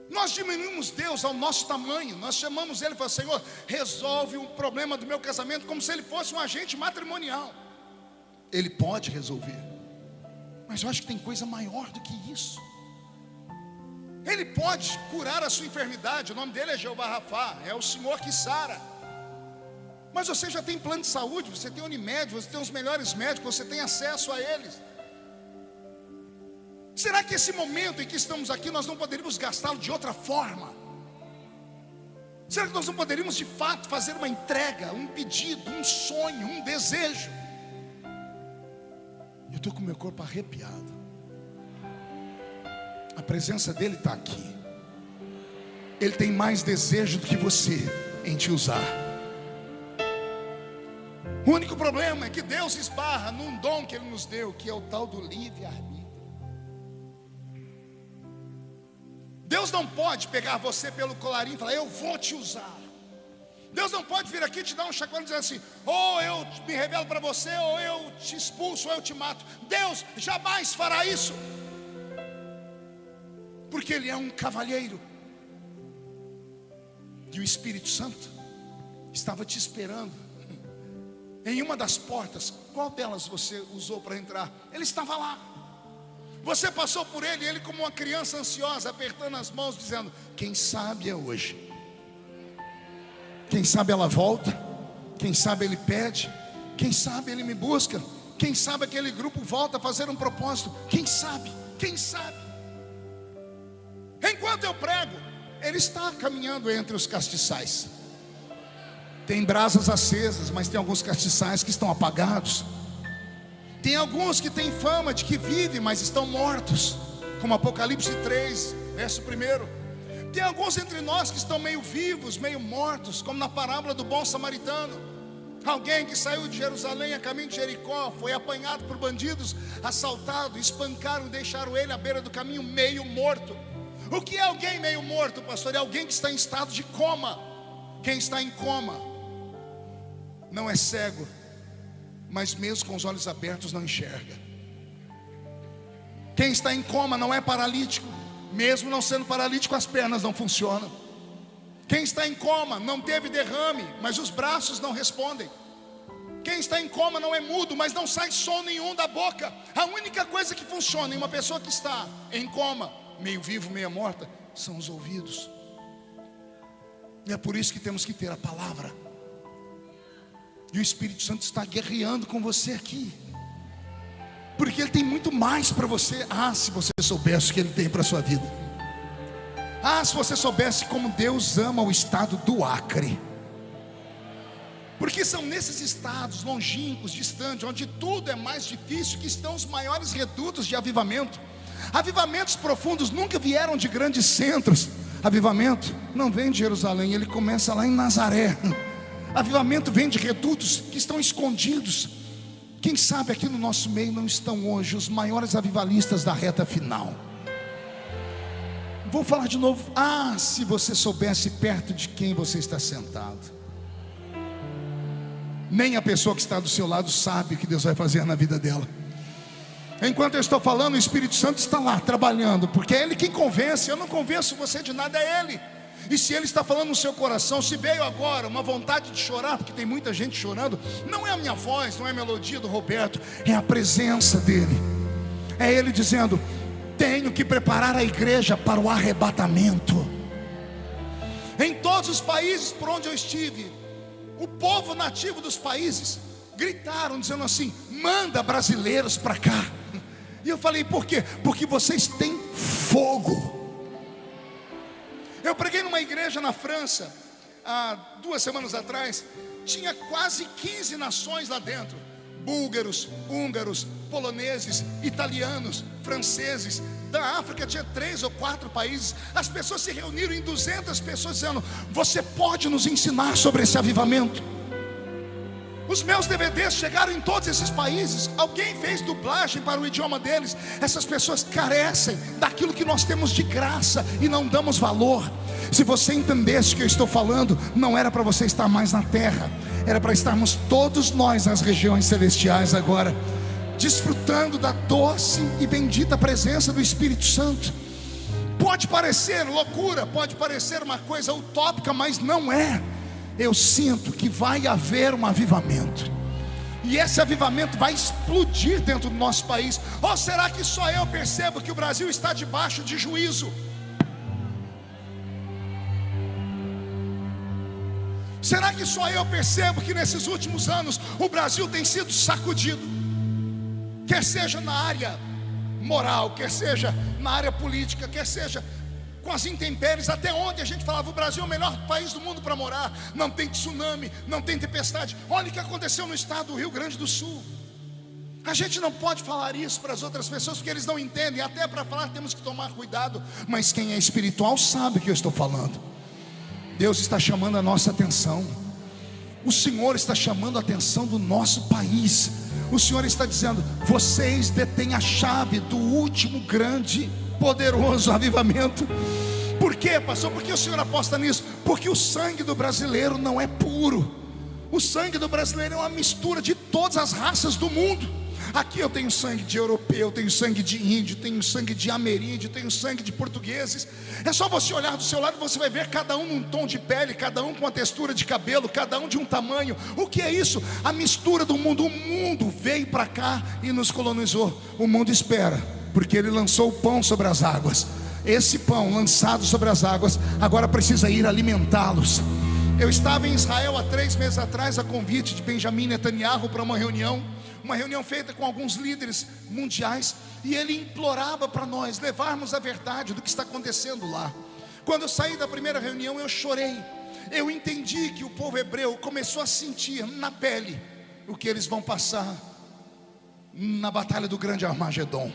Nós diminuímos Deus ao nosso tamanho. Nós chamamos Ele e falamos: Senhor, resolve o problema do meu casamento, como se Ele fosse um agente matrimonial. Ele pode resolver, mas eu acho que tem coisa maior do que isso. Ele pode curar a sua enfermidade. O nome dele é Jeová Rafá, é o Senhor que sara. Mas você já tem plano de saúde, você tem Unimed, você tem os melhores médicos, você tem acesso a eles. Será que esse momento em que estamos aqui nós não poderíamos gastá-lo de outra forma? Será que nós não poderíamos de fato fazer uma entrega, um pedido, um sonho, um desejo? Eu estou com o meu corpo arrepiado. A presença dele está aqui. Ele tem mais desejo do que você em te usar. O único problema é que Deus esbarra num dom que Ele nos deu, que é o tal do livre-arbítrio. Deus não pode pegar você pelo colarinho e falar: eu vou te usar. Deus não pode vir aqui e te dar um chacoalhão e dizer assim: ou eu me revelo para você, ou eu te expulso, ou eu te mato. Deus jamais fará isso, porque Ele é um cavalheiro. E o Espírito Santo estava te esperando em uma das portas. Qual delas você usou para entrar? Ele estava lá. Você passou por ele, ele como uma criança ansiosa, apertando as mãos, dizendo: quem sabe é hoje. Quem sabe ela volta. Quem sabe ele pede. Quem sabe ele me busca. Quem sabe aquele grupo volta a fazer um propósito. Quem sabe, quem sabe. Enquanto eu prego, ele está caminhando entre os castiçais. Tem brasas acesas, mas tem alguns castiçais que estão apagados. Tem alguns que têm fama de que vivem, mas estão mortos, como Apocalipse 3, verso 1. Tem alguns entre nós que estão meio vivos, meio mortos, como na parábola do bom samaritano. Alguém que saiu de Jerusalém a caminho de Jericó, foi apanhado por bandidos, assaltado, espancaram, deixaram ele à beira do caminho meio morto. O que é alguém meio morto, pastor? É alguém que está em estado de coma. Quem está em coma não é cego, mas mesmo com os olhos abertos não enxerga. Quem está em coma não é paralítico, mesmo não sendo paralítico, as pernas não funcionam. Quem está em coma não teve derrame, mas os braços não respondem. Quem está em coma não é mudo, mas não sai som nenhum da boca. A única coisa que funciona em uma pessoa que está em coma, meio vivo, meio morta, são os ouvidos. E é por isso que temos que ter a palavra. E o Espírito Santo está guerreando com você aqui, porque Ele tem muito mais para você. Se você soubesse o que Ele tem para a sua vida. Se você soubesse como Deus ama o estado do Acre. Porque são nesses estados longínquos, distantes, onde tudo é mais difícil, que estão os maiores redutos de avivamento. Avivamentos profundos nunca vieram de grandes centros. Avivamento não vem de Jerusalém, ele começa lá em Nazaré. Avivamento vem de redutos que estão escondidos. Quem sabe aqui no nosso meio não estão hoje os maiores avivalistas da reta final. Vou falar de novo. Se você soubesse perto de quem você está sentado. Nem a pessoa que está do seu lado sabe o que Deus vai fazer na vida dela. Enquanto eu estou falando, o Espírito Santo está lá trabalhando, porque é Ele quem convence. Eu não convenço você de nada, é Ele. E se Ele está falando no seu coração, se veio agora uma vontade de chorar, porque tem muita gente chorando, não é a minha voz, não é a melodia do Roberto, é a presença dEle. É Ele dizendo: tenho que preparar a igreja para o arrebatamento. Em todos os países por onde eu estive, o povo nativo dos países gritaram dizendo assim: manda brasileiros para cá. E eu falei: por quê? Porque vocês têm fogo. Eu preguei numa igreja na França há 2 semanas atrás. Tinha quase 15 nações lá dentro: búlgaros, húngaros, poloneses, italianos, franceses. Da África tinha 3 ou 4 países. As pessoas se reuniram em 200 pessoas dizendo: você pode nos ensinar sobre esse avivamento? Os meus DVDs chegaram em todos esses países. Alguém fez dublagem para o idioma deles. Essas pessoas carecem daquilo que nós temos de graça e não damos valor. Se você entendesse o que eu estou falando, não era para você estar mais na terra, era para estarmos todos nós nas regiões celestiais agora, desfrutando da doce e bendita presença do Espírito Santo. Pode parecer loucura, pode parecer uma coisa utópica, mas não é. Eu sinto que vai haver um avivamento, e esse avivamento vai explodir dentro do nosso país. Ou será que só eu percebo que o Brasil está debaixo de juízo? Será que só eu percebo que nesses últimos anos o Brasil tem sido sacudido? Quer seja na área moral, quer seja na área política, quer seja com as intempéries. Até ontem a gente falava: o Brasil é o melhor país do mundo para morar. Não tem tsunami, não tem tempestade. Olha o que aconteceu no estado do Rio Grande do Sul. A gente não pode falar isso para as outras pessoas, porque eles não entendem. Até para falar temos que tomar cuidado. Mas quem é espiritual sabe o que eu estou falando. Deus está chamando a nossa atenção. O Senhor está chamando a atenção do nosso país. O Senhor está dizendo: vocês detêm a chave do último grande, poderoso avivamento. Por quê, pastor? Por que o Senhor aposta nisso? Porque o sangue do brasileiro não é puro. O sangue do brasileiro é uma mistura de todas as raças do mundo. Aqui eu tenho sangue de europeu, tenho sangue de índio, tenho sangue de ameríndio, tenho sangue de portugueses. É só você olhar do seu lado e você vai ver cada um num tom de pele, cada um com uma textura de cabelo, cada um de um tamanho. O que é isso? A mistura do mundo. O mundo veio para cá e nos colonizou. O mundo espera, porque ele lançou o pão sobre as águas. Esse pão lançado sobre as águas agora precisa ir alimentá-los. Eu estava em Israel há 3 meses atrás, a convite de Benjamin Netanyahu, para uma reunião feita com alguns líderes mundiais, e ele implorava para nós levarmos a verdade do que está acontecendo lá. Quando eu saí da primeira reunião, eu chorei. Eu entendi que o povo hebreu começou a sentir na pele o que eles vão passar na batalha do grande Armagedon.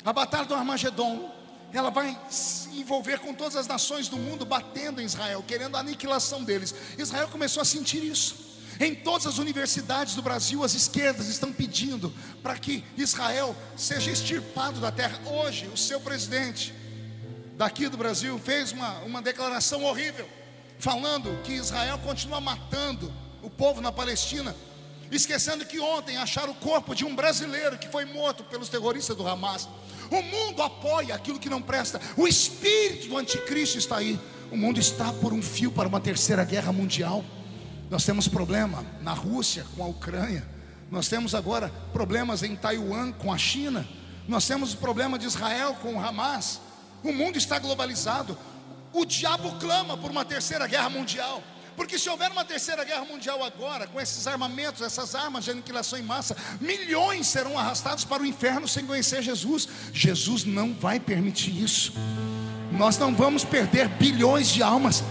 A batalha do Armagedon, ela vai se envolver com todas as nações do mundo batendo em Israel, querendo a aniquilação deles. Israel começou a sentir isso. Em todas as universidades do Brasil, as esquerdas estão pedindo para que Israel seja extirpado da terra. Hoje, o seu presidente daqui do Brasil fez uma declaração horrível, falando que Israel continua matando o povo na Palestina, esquecendo que ontem acharam o corpo de um brasileiro que foi morto pelos terroristas do Hamas. O mundo apoia aquilo que não presta. O espírito do anticristo está aí. O mundo está por um fio para uma 3ª guerra mundial. Nós temos problema na Rússia com a Ucrânia. Nós temos agora problemas em Taiwan com a China. Nós temos o problema de Israel com o Hamas. O mundo está globalizado. O diabo clama por uma 3ª guerra mundial. Porque se houver uma 3ª guerra mundial agora, com esses armamentos, essas armas de aniquilação em massa, milhões serão arrastados para o inferno sem conhecer Jesus. Jesus não vai permitir isso. Nós não vamos perder bilhões de almas.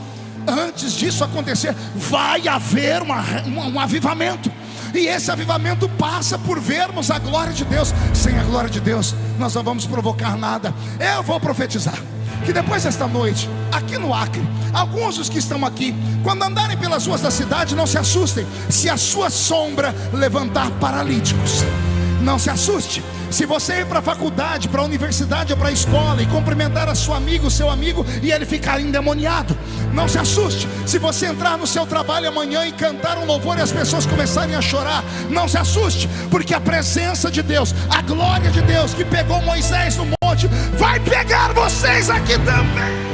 Antes disso acontecer, vai haver um avivamento. E esse avivamento passa por vermos a glória de Deus. Sem a glória de Deus, nós não vamos provocar nada. Eu vou profetizar que depois desta noite, aqui no Acre, alguns dos que estão aqui, quando andarem pelas ruas da cidade, não se assustem se a sua sombra levantar paralíticos. Não se assuste. Se você ir para a faculdade, para a universidade ou para a escola e cumprimentar a sua amiga, o seu amigo, e ele ficar endemoniado, não se assuste. Se você entrar no seu trabalho amanhã e cantar um louvor e as pessoas começarem a chorar, não se assuste, porque a presença de Deus, a glória de Deus que pegou Moisés no monte, vai pegar vocês aqui também.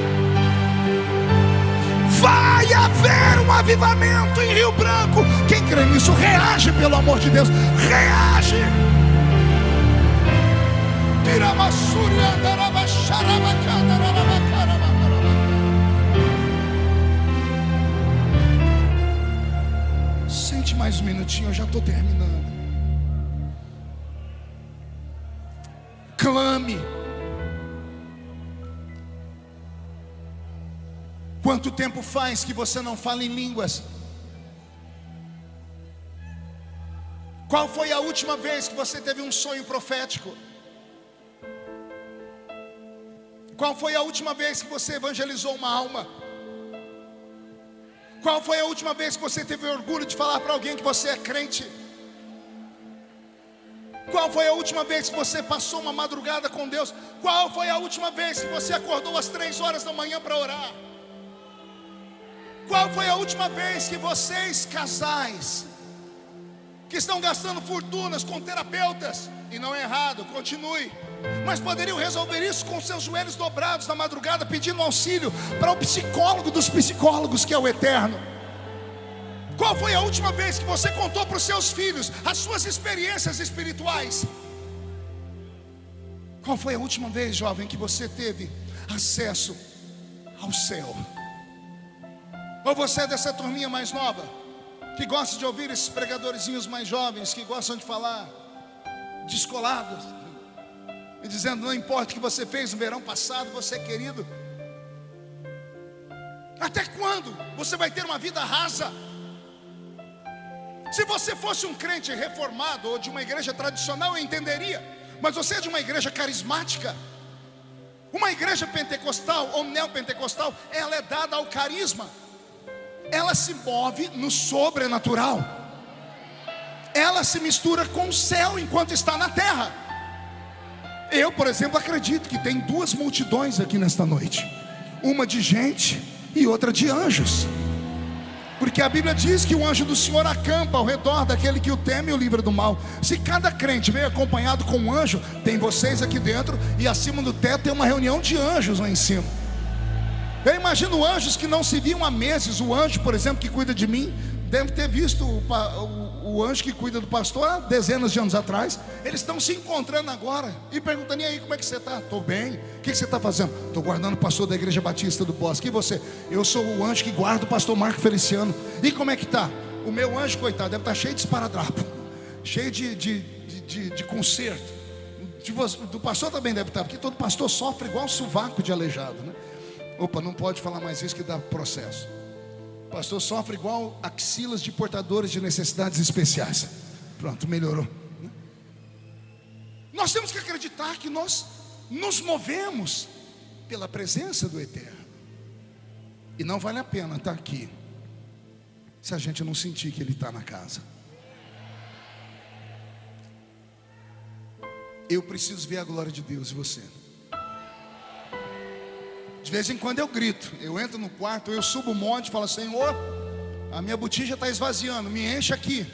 Vai haver um avivamento em Rio Branco. Quem crê nisso, reage, pelo amor de Deus, reage. Sente mais um minutinho, eu já estou terminando. Clame. Quanto tempo faz que você não fala em línguas? Qual foi a última vez que você teve um sonho profético? Qual foi a última vez que você evangelizou uma alma? Qual foi a última vez que você teve orgulho de falar para alguém que você é crente? Qual foi a última vez que você passou uma madrugada com Deus? Qual foi a última vez que você acordou às 3 horas da manhã para orar? Qual foi a última vez que vocês, casais, que estão gastando fortunas com terapeutas, e não é errado, continue, mas poderiam resolver isso com seus joelhos dobrados na madrugada, pedindo auxílio para o psicólogo dos psicólogos, que é o Eterno? Qual foi a última vez que você contou para os seus filhos as suas experiências espirituais? Qual foi a última vez, jovem, que você teve acesso ao céu? Ou você é dessa turminha mais nova, que gosta de ouvir esses pregadorzinhos mais jovens, que gostam de falar descolados, e dizendo, não importa o que você fez no verão passado, você é querido. Até quando você vai ter uma vida rasa? Se você fosse um crente reformado ou de uma igreja tradicional, eu entenderia. Mas você é de uma igreja carismática. Uma igreja pentecostal ou neopentecostal, ela é dada ao carisma. Ela se move no sobrenatural. Ela se mistura com o céu enquanto está na terra. Eu, por exemplo, acredito que tem 2 multidões aqui nesta noite. Uma de gente e outra de anjos. Porque a Bíblia diz que o anjo do Senhor acampa ao redor daquele que o teme e o livra do mal. Se cada crente veio acompanhado com um anjo, tem vocês aqui dentro, e acima do teto tem uma reunião de anjos lá em cima. Eu imagino anjos que não se viam há meses. O anjo, por exemplo, que cuida de mim, deve ter visto o anjo que cuida do pastor há dezenas de anos atrás. Eles estão se encontrando agora e perguntando, e aí, como é que você está? Estou bem. O que você está fazendo? Estou guardando o pastor da Igreja Batista do Bosque. E você? Eu sou o anjo que guarda o pastor Marco Feliciano. E como é que está? O meu anjo, coitado, deve estar cheio de esparadrapo, cheio de conserto. Do pastor também deve estar, porque todo pastor sofre igual sovaco de aleijado, né? Opa, não pode falar mais isso que dá processo. O pastor sofre igual axilas de portadores de necessidades especiais. Pronto, melhorou. Nós temos que acreditar que nós nos movemos pela presença do Eterno. E não vale a pena estar aqui se a gente não sentir que Ele está na casa. Eu preciso ver a glória de Deus em você. De vez em quando eu grito, eu entro no quarto, eu subo o monte e falo, Senhor, a minha botija está esvaziando, me enche aqui.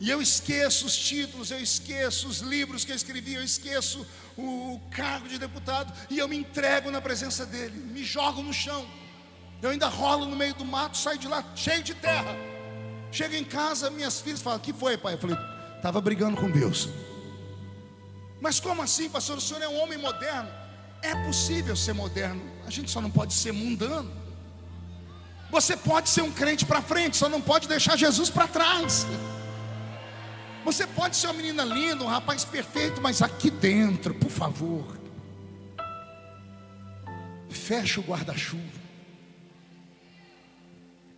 E eu esqueço os títulos, eu esqueço os livros que eu escrevi, eu esqueço o cargo de deputado, e eu me entrego na presença dele, me jogo no chão. Eu ainda rolo no meio do mato, saio de lá cheio de terra. Chego em casa, minhas filhas falam, o que foi, pai? Eu falei, estava brigando com Deus. Mas como assim, pastor? O senhor é um homem moderno. É possível ser moderno, a gente só não pode ser mundano. Você pode ser um crente para frente, só não pode deixar Jesus para trás. Você pode ser uma menina linda, um rapaz perfeito, mas aqui dentro, por favor, fecha o guarda-chuva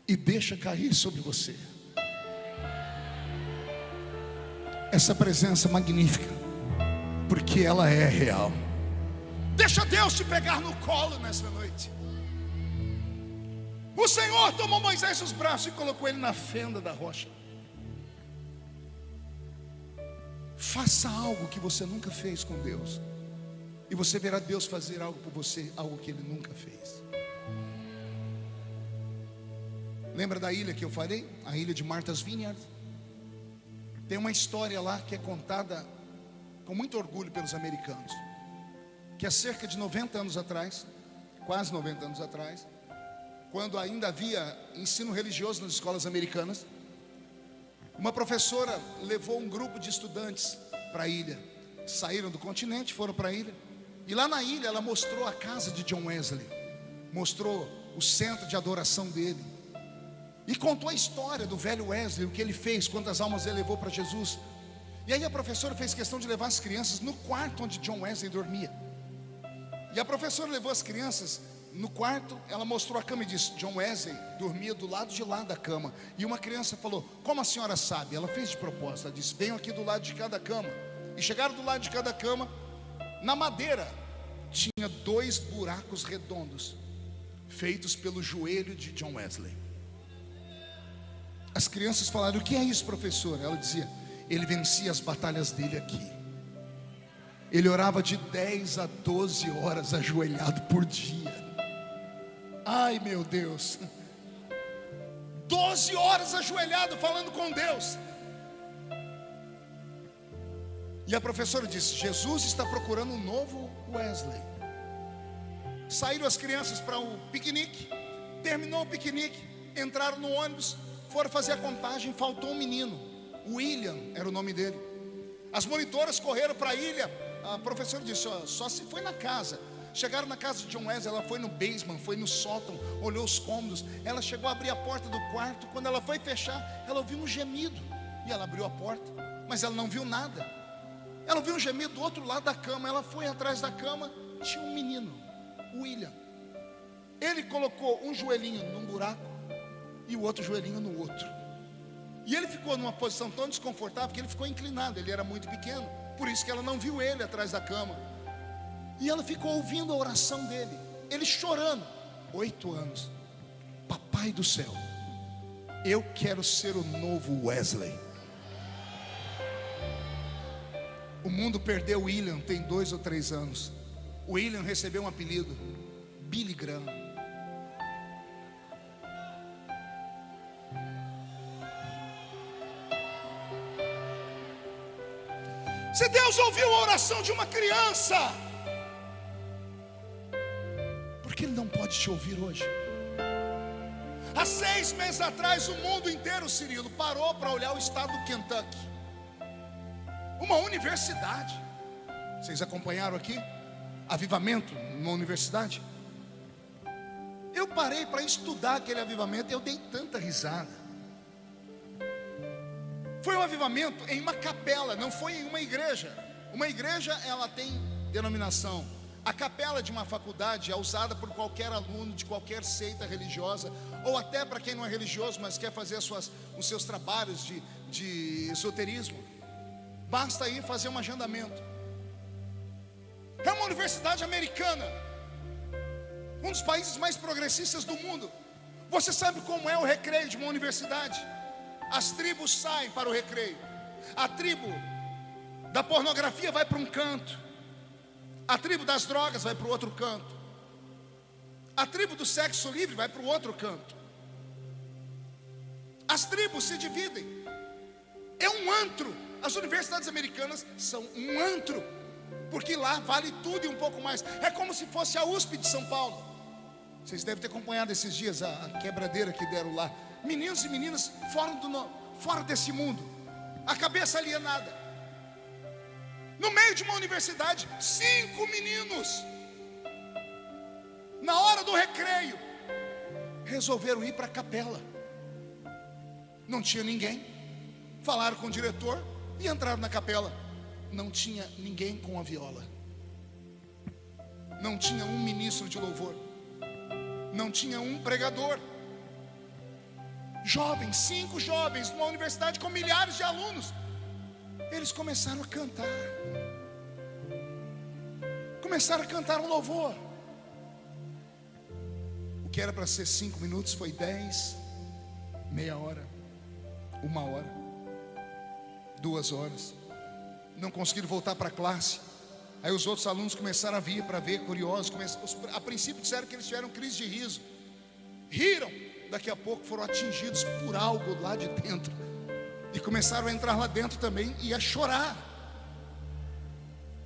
e deixa cair sobre você essa presença magnífica, porque ela é real. Deixa Deus te pegar no colo nessa noite. O Senhor tomou Moisés nos braços e colocou ele na fenda da rocha. Faça algo que você nunca fez com Deus, e você verá Deus fazer algo por você, algo que Ele nunca fez. Lembra da ilha que eu falei? A ilha de Martha's Vineyard. Tem uma história lá que é contada com muito orgulho pelos americanos, que há cerca de 90 anos atrás, quase 90 anos atrás, quando ainda havia ensino religioso nas escolas americanas, uma professora levou um grupo de estudantes para a ilha. Saíram do continente, foram para a ilha, e lá na ilha ela mostrou a casa de John Wesley, mostrou o centro de adoração dele, e contou a história do velho Wesley, o que ele fez, quantas almas ele levou para Jesus. E aí a professora fez questão de levar as crianças no quarto onde John Wesley dormia. E a professora levou as crianças no quarto, ela mostrou a cama e disse: John Wesley dormia do lado de lá da cama. E uma criança falou: como a senhora sabe? Ela fez de propósito, ela disse: venham aqui do lado de cada cama. E chegaram do lado de cada cama. Na madeira tinha 2 buracos redondos, feitos pelo joelho de John Wesley. As crianças falaram: o que é isso, professora? Ela dizia: ele vencia as batalhas dele aqui. Ele orava de 10 a 12 horas ajoelhado por dia. Ai meu Deus, 12 horas ajoelhado falando com Deus. E a professora disse: Jesus está procurando um novo Wesley. Saíram as crianças para o piquenique. Terminou o piquenique, entraram no ônibus, foram fazer a contagem. Faltou um menino, William era o nome dele. As monitoras correram para a ilha. A professora disse: só se foi na casa. Chegaram na casa de John Wesley. Ela foi no basement, foi no sótão, olhou os cômodos. Ela chegou a abrir a porta do quarto. Quando ela foi fechar, ela ouviu um gemido. E ela abriu a porta, mas ela não viu nada. Ela ouviu um gemido do outro lado da cama. Ela foi atrás da cama, tinha um menino, William. Ele colocou um joelhinho num buraco e o outro joelhinho no outro. E ele ficou numa posição tão desconfortável que ele ficou inclinado. Ele era muito pequeno, por isso que ela não viu ele atrás da cama. E ela ficou ouvindo a oração dele, ele chorando. 8 anos. Papai do céu, eu quero ser o novo Wesley. O mundo perdeu o William tem 2 ou 3 anos. O William recebeu um apelido: Billy Graham. Se Deus ouviu a oração de uma criança, por que Ele não pode te ouvir hoje? Há 6 meses atrás, o mundo inteiro, Cirilo, parou para olhar o estado do Kentucky. Uma universidade. Vocês acompanharam aqui? Avivamento numa universidade. Eu parei para estudar aquele avivamento e eu dei tanta risada. Foi um avivamento em uma capela, não foi em uma igreja. Uma igreja, ela tem denominação. A capela de uma faculdade é usada por qualquer aluno de qualquer seita religiosa, ou até para quem não é religioso, mas quer fazer os seus trabalhos de esoterismo. Basta ir fazer um agendamento. É uma universidade americana, um dos países mais progressistas do mundo. Você sabe como é o recreio de uma universidade? As tribos saem para o recreio. A tribo da pornografia vai para um canto, a tribo das drogas vai para o outro canto, a tribo do sexo livre vai para o outro canto. As tribos se dividem. É um antro. As universidades americanas são um antro, porque lá vale tudo e um pouco mais. É como se fosse a USP de São Paulo. Vocês devem ter acompanhado esses dias a quebradeira que deram lá. Meninos e meninas fora desse mundo, a cabeça alienada. No meio de uma universidade, 5 meninos, na hora do recreio, resolveram ir para a capela. Não tinha ninguém. Falaram com o diretor e entraram na capela. Não tinha ninguém com a viola. Não tinha um ministro de louvor. Não tinha um pregador. Jovens, 5 jovens, numa universidade com milhares de alunos. Eles começaram a cantar. Começaram a cantar um louvor. O que era para ser 5 minutos foi 10, meia hora, 1 hora, 2 horas, não conseguiram voltar para a classe. Aí os outros alunos começaram a vir para ver, curiosos. A princípio disseram que eles tiveram crise de riso. Riram. Daqui a pouco foram atingidos por algo lá de dentro. E começaram a entrar lá dentro também e a chorar.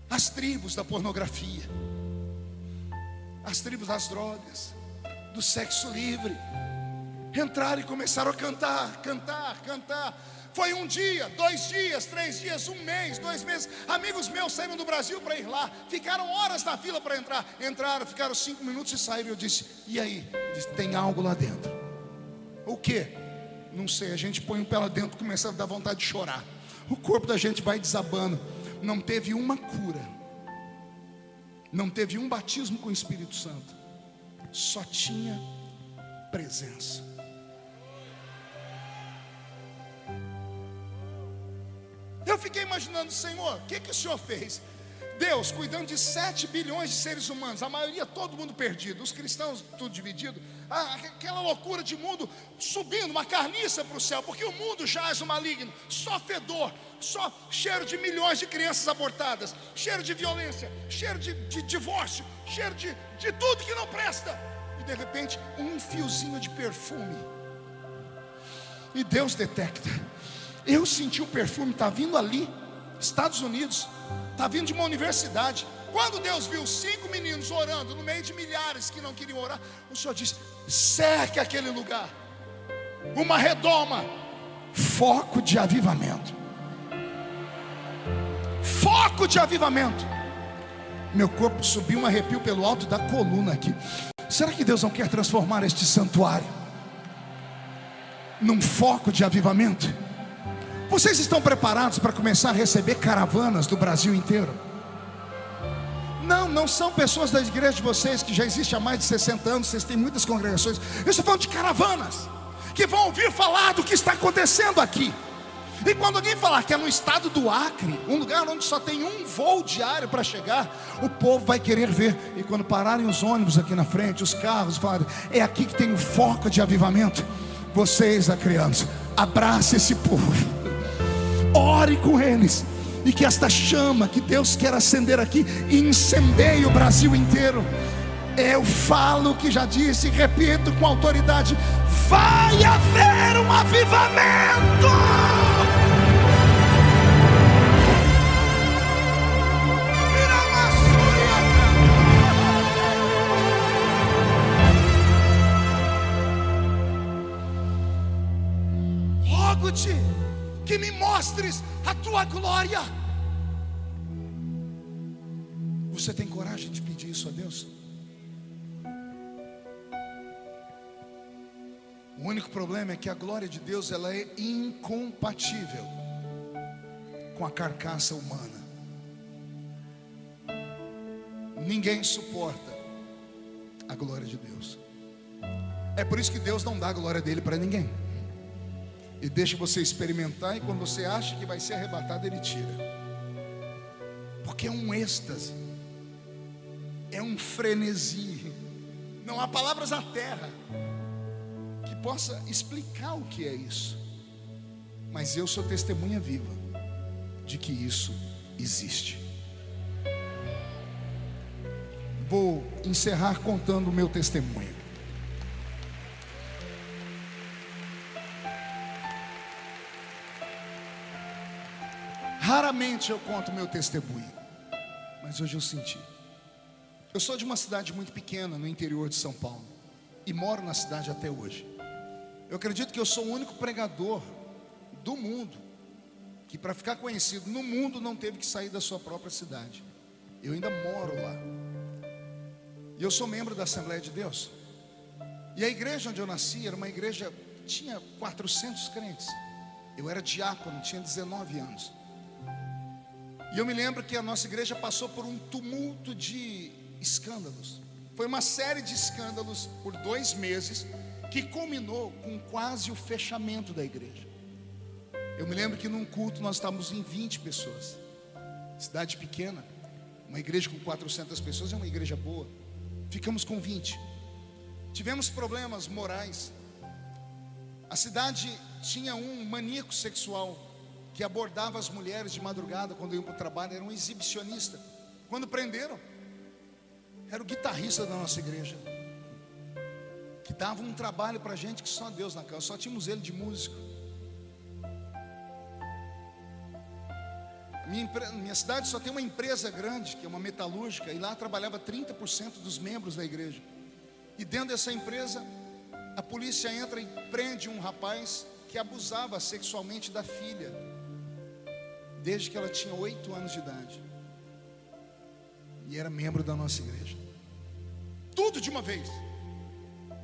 As tribos da pornografia, as tribos das drogas, do sexo livre, entraram e começaram a cantar, cantar, cantar. Foi um dia, 2 dias, 3 dias, 1 mês, 2 meses. Amigos meus saíram do Brasil para ir lá, ficaram horas na fila para entrar. Entraram, ficaram 5 minutos e saíram. Eu disse: e aí? Disse: tem algo lá dentro. O que? Não sei. A gente põe o pé lá dentro, começa a dar vontade de chorar. O corpo da gente vai desabando. Não teve uma cura, não teve um batismo com o Espírito Santo, só tinha presença. Eu fiquei imaginando: Senhor, o que o Senhor fez? Deus cuidando de 7 bilhões de seres humanos, a maioria, todo mundo perdido, os cristãos tudo dividido, aquela loucura de mundo subindo, uma carniça para o céu, porque o mundo jaz o maligno, só fedor, só cheiro de milhões de crianças abortadas, cheiro de violência, cheiro de divórcio, cheiro de tudo que não presta. E de repente um fiozinho de perfume, e Deus detecta. Eu senti o perfume, está vindo ali, Estados Unidos, está vindo de uma universidade. Quando Deus viu 5 meninos orando no meio de milhares que não queriam orar, o Senhor disse: cerque aquele lugar, uma redoma, foco de avivamento. Foco de avivamento. Meu corpo subiu um arrepio pelo alto da coluna aqui. Será que Deus não quer transformar este santuário num foco de avivamento? Vocês estão preparados para começar a receber caravanas do Brasil inteiro? Não são pessoas da igreja de vocês que já existe há mais de 60 anos, vocês têm muitas congregações. Eu estou falando de caravanas que vão ouvir falar do que está acontecendo aqui. E quando alguém falar que é no estado do Acre, um lugar onde só tem um voo diário para chegar, o povo vai querer ver. E quando pararem os ônibus aqui na frente, os carros, falarem: é aqui que tem o foco de avivamento. Vocês, a criança, abrace esse povo, ore com eles, e que esta chama que Deus quer acender aqui incendeie o Brasil inteiro. Eu falo o que já disse e repito com autoridade: vai haver um avivamento. Rogo-te que me mostres a tua glória. Você tem coragem de pedir isso a Deus? O único problema é que a glória de Deus, ela é incompatível com a carcaça humana. Ninguém suporta a glória de Deus. É por isso que Deus não dá a glória dele para ninguém. E deixa você experimentar, e quando você acha que vai ser arrebatado, Ele tira. Porque é um êxtase, é um frenesi. Não há palavras na terra que possa explicar o que é isso. Mas eu sou testemunha viva de que isso existe. Vou encerrar contando o meu testemunho. Raramente eu conto meu testemunho, mas hoje eu senti. Eu sou de uma cidade muito pequena no interior de São Paulo e moro na cidade até hoje. Eu acredito que eu sou o único pregador do mundo que, para ficar conhecido no mundo, não teve que sair da sua própria cidade. Eu ainda moro lá. E eu sou membro da Assembleia de Deus. E a igreja onde eu nasci era uma igreja que tinha 400 crentes. Eu era diácono, tinha 19 anos. E eu me lembro que a nossa igreja passou por um tumulto de escândalos. Foi uma série de escândalos por 2 meses, que culminou com quase o fechamento da igreja. Eu me lembro que num culto nós estávamos em 20 pessoas. Cidade pequena, uma igreja com 400 pessoas é uma igreja boa. Ficamos com 20. Tivemos problemas morais. A cidade tinha um maníaco sexual que abordava as mulheres de madrugada quando iam para o trabalho, era um exibicionista. Quando prenderam, era o guitarrista da nossa igreja, que dava um trabalho para a gente que só Deus na casa, só tínhamos ele de músico. Minha cidade só tem uma empresa grande, que é uma metalúrgica, e lá trabalhava 30% dos membros da igreja. E dentro dessa empresa, a polícia entra e prende um rapaz que abusava sexualmente da filha, desde que ela tinha 8 anos de idade, e era membro da nossa igreja. Tudo de uma vez.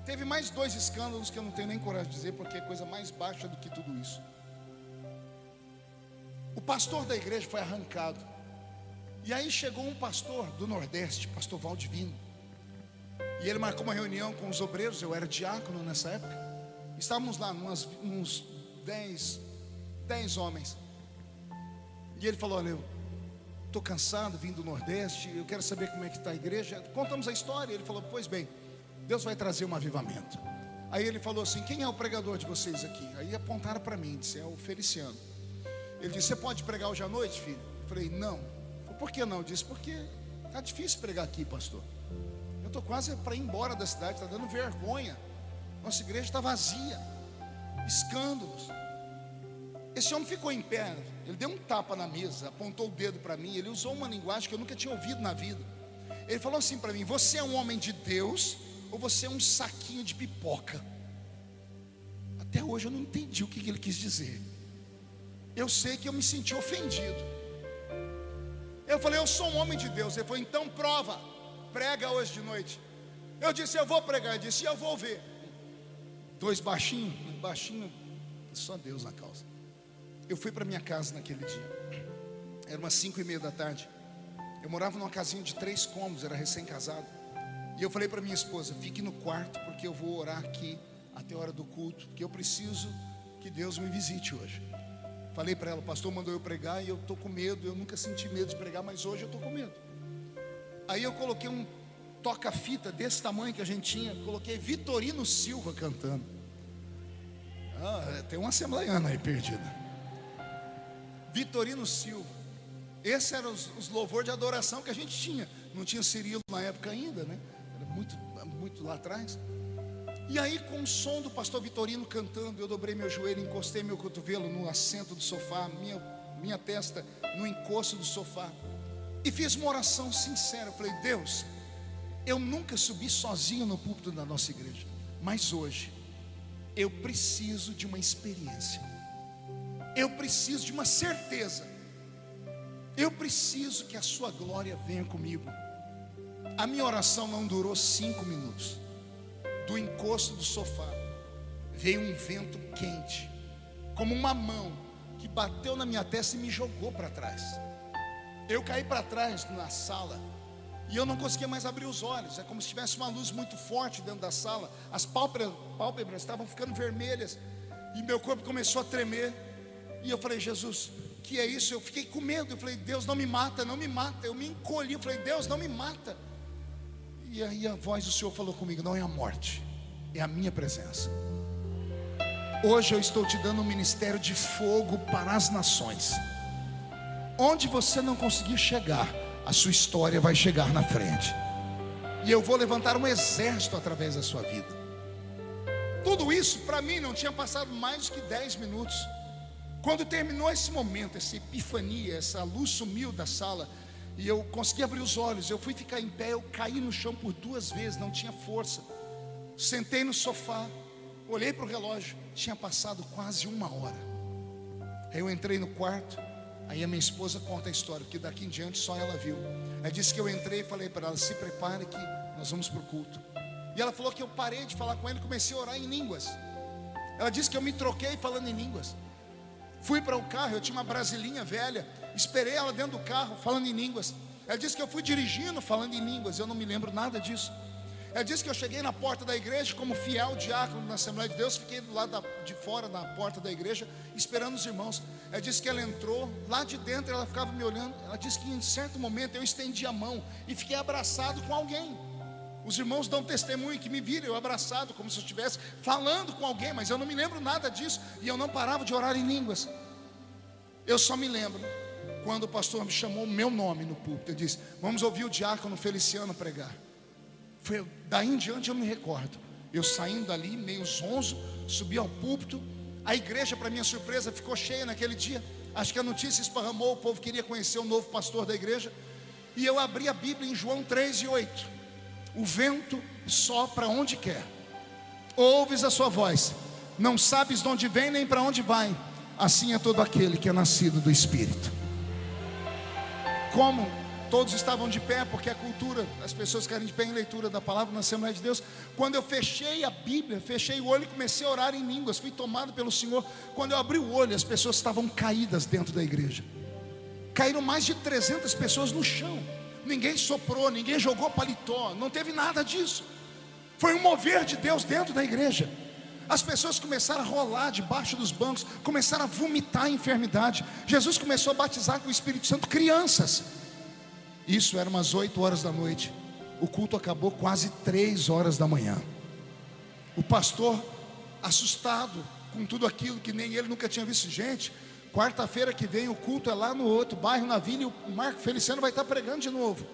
Teve mais 2 escândalos que eu não tenho nem coragem de dizer, porque é coisa mais baixa do que tudo isso. O pastor da igreja foi arrancado. E aí chegou um pastor do Nordeste, pastor Valdivino, e ele marcou uma reunião com os obreiros. Eu era diácono nessa época. Estávamos lá, uns 10 homens. E ele falou: olha, eu estou cansado, vim do Nordeste, eu quero saber como é que está a igreja. Contamos a história. Ele falou: pois bem, Deus vai trazer um avivamento. Aí ele falou assim: quem é o pregador de vocês aqui? Aí apontaram para mim, disse: é o Feliciano. Ele disse: você pode pregar hoje à noite, filho? Eu falei: não. Por que não? Eu disse: porque está difícil pregar aqui, pastor. Eu estou quase para ir embora da cidade, está dando vergonha. Nossa igreja está vazia, escândalos. Esse homem ficou em pé, ele deu um tapa na mesa, apontou o dedo para mim, ele usou uma linguagem que eu nunca tinha ouvido na vida. Ele falou assim para mim: você é um homem de Deus ou você é um saquinho de pipoca? Até hoje eu não entendi o que ele quis dizer. Eu sei que eu me senti ofendido. Eu falei: eu sou um homem de Deus. Ele falou: então prova, prega hoje de noite. Eu disse: eu vou pregar. Ele disse: eu vou ver. 2 baixinhos, só Deus na causa. Eu fui para minha casa naquele dia, era umas 5:30 da tarde. Eu morava numa casinha de 3 cômodos, era recém-casado. E eu falei para minha esposa: fique no quarto, porque eu vou orar aqui até a hora do culto, porque eu preciso que Deus me visite hoje. Falei para ela: o pastor mandou eu pregar e eu estou com medo. Eu nunca senti medo de pregar, mas hoje eu estou com medo. Aí eu coloquei um toca-fita desse tamanho que a gente tinha, coloquei Vitorino Silva cantando. Tem uma assembleiana aí perdida. Vitorino Silva. Esses eram os louvores de adoração que a gente tinha. Não tinha Cirilo na época ainda, né? Era muito lá atrás. E aí, com o som do pastor Vitorino cantando, eu dobrei meu joelho, encostei meu cotovelo no assento do sofá, minha testa no encosto do sofá, e fiz uma oração sincera. Eu falei: Deus, eu nunca subi sozinho no púlpito da nossa igreja, mas hoje eu preciso de uma experiência, eu preciso de uma certeza, eu preciso que a sua glória venha comigo. A minha oração não durou 5 minutos. Do encosto do sofá veio um vento quente, como uma mão que bateu na minha testa e me jogou para trás. Eu caí para trás na sala e eu não conseguia mais abrir os olhos. É como se tivesse uma luz muito forte dentro da sala. As pálpebras estavam ficando vermelhas e meu corpo começou a tremer. E eu falei: Jesus, que é isso? Eu fiquei com medo. Eu falei: Deus, não me mata, não me mata. Eu me encolhi, eu falei: Deus, não me mata. E aí a voz do Senhor falou comigo: não é a morte, é a minha presença. Hoje eu estou te dando um ministério de fogo para as nações. Onde você não conseguir chegar, a sua história vai chegar na frente. E eu vou levantar um exército através da sua vida. Tudo isso para mim não tinha passado mais do que 10 minutos. Quando terminou esse momento, essa epifania, essa luz sumiu da sala e eu consegui abrir os olhos. Eu fui ficar em pé, eu caí no chão por 2 vezes, não tinha força. Sentei no sofá, olhei para o relógio, tinha passado quase 1 hora. Aí eu entrei no quarto. Aí a minha esposa conta a história, porque daqui em diante só ela viu. Ela disse que eu entrei e falei para ela: se prepare que nós vamos para o culto. E ela falou que eu parei de falar com ele e comecei a orar em línguas. Ela disse que eu me troquei falando em línguas. Fui para o carro, eu tinha uma brasilinha velha, esperei ela dentro do carro falando em línguas. Ela disse que eu fui dirigindo falando em línguas. Eu não me lembro nada disso. Ela disse que eu cheguei na porta da igreja como fiel diácono na Assembleia de Deus. Fiquei do lado de fora da porta da igreja esperando os irmãos. Ela disse que ela entrou lá de dentro, ela ficava me olhando. Ela disse que em certo momento eu estendi a mão e fiquei abraçado com alguém. Os irmãos dão testemunho que me viram eu abraçado, como se eu estivesse falando com alguém, mas eu não me lembro nada disso. E eu não parava de orar em línguas. Eu só me lembro quando o pastor me chamou o meu nome no púlpito. Ele disse: vamos ouvir o diácono Feliciano pregar. Foi daí em diante eu me recordo. Eu saindo dali, meio zonzo, subi ao púlpito. A igreja, para minha surpresa, ficou cheia naquele dia. Acho que a notícia esparramou, o povo queria conhecer o novo pastor da igreja. E eu abri a Bíblia em João 3:8. O vento sopra onde quer, ouves a sua voz, não sabes de onde vem nem para onde vai. Assim é todo aquele que é nascido do Espírito. Como todos estavam de pé, porque a cultura, as pessoas querem de pé em leitura da palavra na Assembleia de Deus. Quando eu fechei a Bíblia, fechei o olho e comecei a orar em línguas, fui tomado pelo Senhor. Quando eu abri o olho, as pessoas estavam caídas dentro da igreja. Caíram mais de 300 pessoas no chão. Ninguém soprou, ninguém jogou paletó, não teve nada disso. Foi um mover de Deus dentro da igreja. As pessoas começaram a rolar debaixo dos bancos, começaram a vomitar a enfermidade. Jesus começou a batizar com o Espírito Santo crianças. Isso era umas 8 horas da noite. O culto acabou quase 3 horas da manhã. O pastor, assustado com tudo aquilo, que nem ele nunca tinha visto. Gente, quarta-feira que vem o culto é lá no outro bairro, na vila, e o Marco Feliciano vai estar pregando de novo.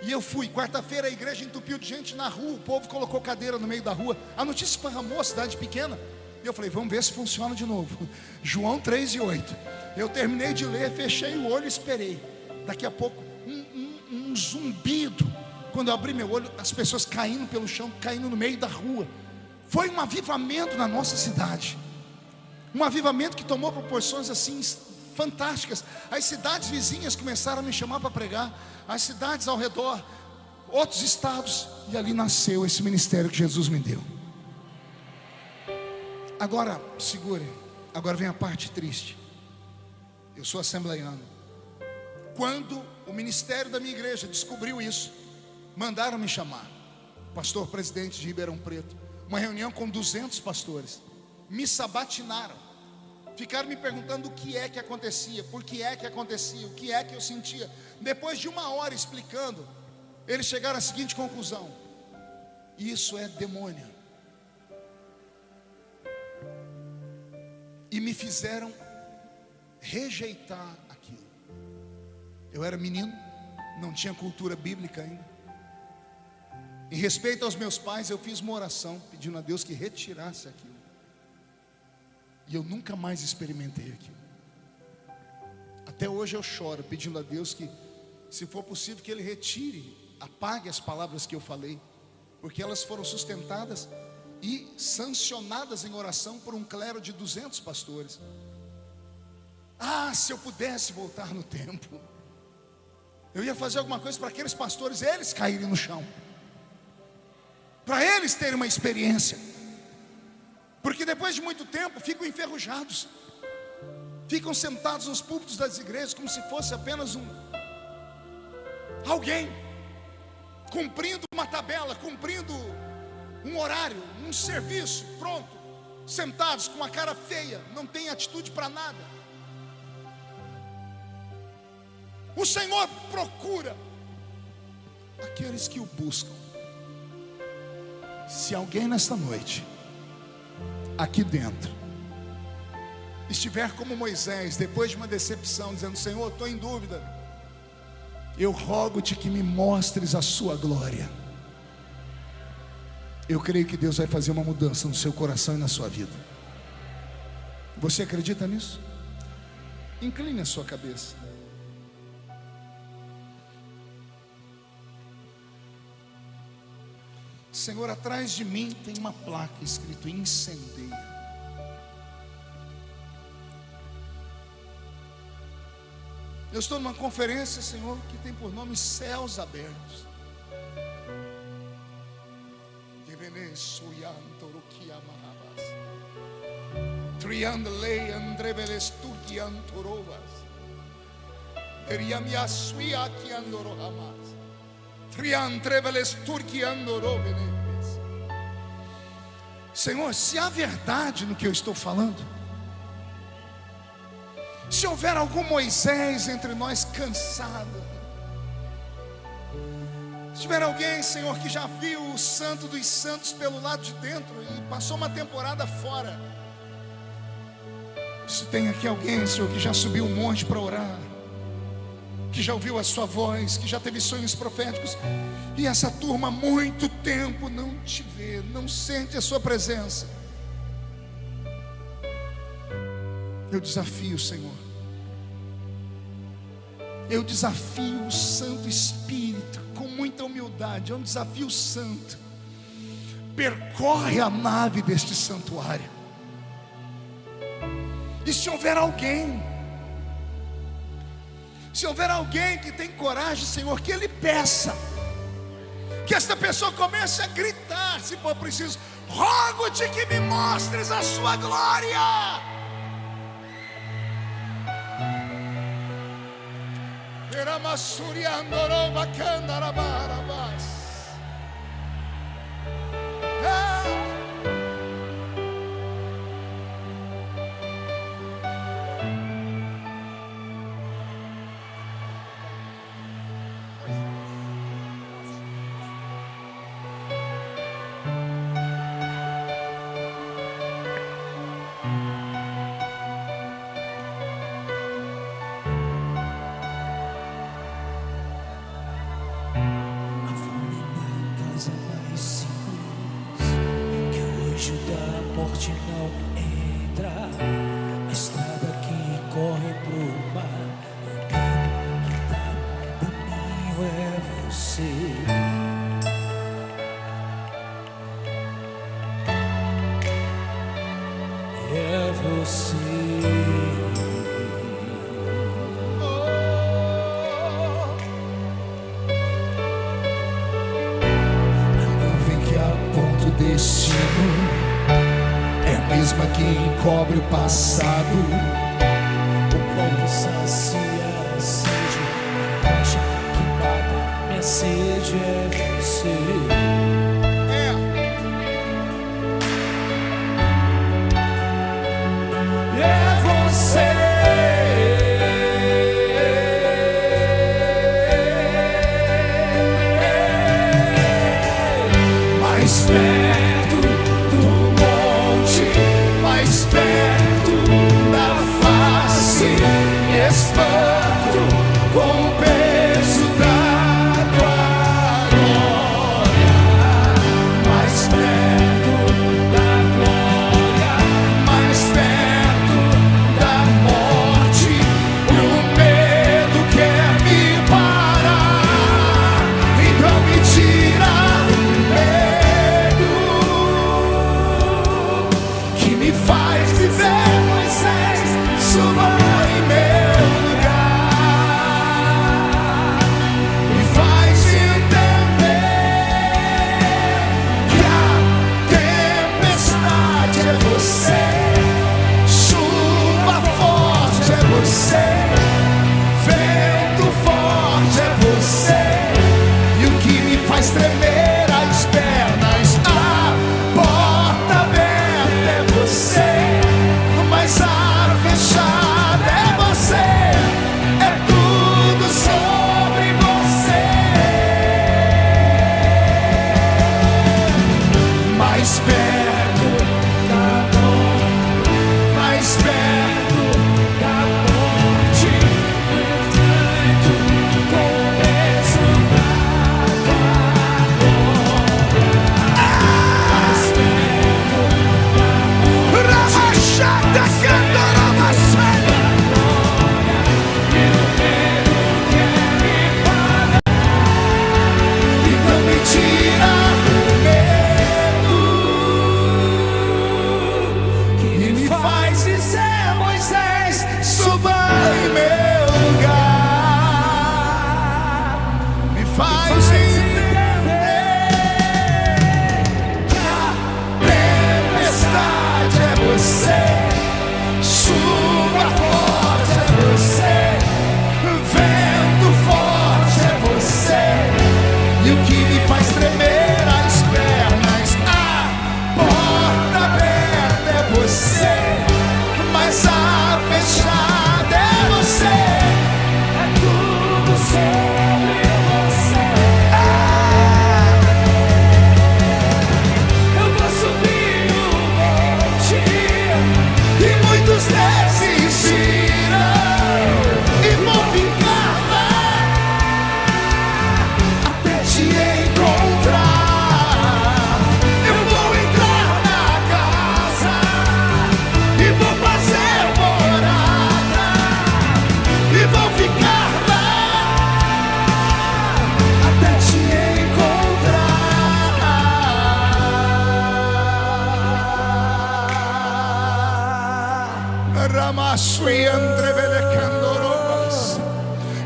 E eu fui. Quarta-feira a igreja entupiu de gente na rua, o povo colocou cadeira no meio da rua. A notícia esparramou, a cidade pequena. E eu falei: vamos ver se funciona de novo. João 3:8. Eu terminei de ler, fechei o olho e esperei. Daqui a pouco um zumbido. Quando eu abri meu olho, as pessoas caindo pelo chão, caindo no meio da rua. Foi um avivamento na nossa cidade. Um avivamento que tomou proporções assim fantásticas. As cidades vizinhas começaram a me chamar para pregar. As cidades ao redor, outros estados. E ali nasceu esse ministério que Jesus me deu. Agora, segure. Agora vem a parte triste. Eu sou assembleiano. Quando o ministério da minha igreja descobriu isso, mandaram me chamar. Pastor presidente de Ribeirão Preto. Uma reunião com 200 pastores. Me sabatinaram. Ficaram me perguntando o que é que acontecia, por que é que acontecia, o que é que eu sentia. Depois de 1 hora explicando, eles chegaram à seguinte conclusão: isso é demônio. E me fizeram rejeitar aquilo. Eu era menino, não tinha cultura bíblica ainda. Em respeito aos meus pais, eu fiz uma oração pedindo a Deus que retirasse aquilo. E eu nunca mais experimentei aquilo. Até hoje eu choro pedindo a Deus que, se for possível, que Ele retire, apague as palavras que eu falei, porque elas foram sustentadas e sancionadas em oração por um clero de 200 pastores. Ah, se eu pudesse voltar no tempo, eu ia fazer alguma coisa para aqueles pastores, eles caírem no chão, para eles terem uma experiência. Porque depois de muito tempo ficam enferrujados, ficam sentados nos púlpitos das igrejas como se fosse apenas alguém cumprindo uma tabela, cumprindo um horário, um serviço, pronto, sentados com uma cara feia, não tem atitude para nada. O Senhor procura aqueles que o buscam. Se alguém nesta noite aqui dentro estiver como Moisés, depois de uma decepção, dizendo: Senhor, estou em dúvida, eu rogo-te que me mostres a sua glória. Eu creio que Deus vai fazer uma mudança no seu coração e na sua vida. Você acredita nisso? Incline a sua cabeça. Senhor, atrás de mim tem uma placa escrito: incendeia. Eu estou numa conferência, Senhor, que tem por nome Céus Abertos. Senhor, se há verdade no que eu estou falando, se houver algum Moisés entre nós cansado, se tiver alguém, Senhor, que já viu o Santo dos Santos pelo lado de dentro e passou uma temporada fora, Se tem aqui alguém, Senhor, que já subiu um monte para orar, que já ouviu a sua voz, que já teve sonhos proféticos, e essa turma há muito tempo não te vê, não sente a sua presença, eu desafio, Senhor, eu desafio o Santo Espírito com muita humildade. É um desafio santo. Percorre a nave deste santuário, e se houver alguém que tem coragem, Senhor, que ele peça, que esta pessoa comece a gritar, se for preciso: rogo-te que me mostres a sua glória. Da morte não entra, a estrada que corre pro mar, o que tá no caminho é você. É você. A nuvem que aponta o destino é a mesma que encobre o passado, o pão que sacia a sede, a rocha que mata minha sede é você. É você. Mais perto do monte, mais perto da face, me espanto com o peso da tua glória. Mais perto da glória, mais perto da morte, e o medo quer me parar, então me tira o medo que me faz viver. Moisés, suba em meu lugar, me faz entender que a tempestade é você, chuva forte é você, vento forte é você, e o que me faz tremer as pernas, a porta aberta é você, mas a fechada é você, é tudo sobre você. Mais perto da dor, mais perto da morte.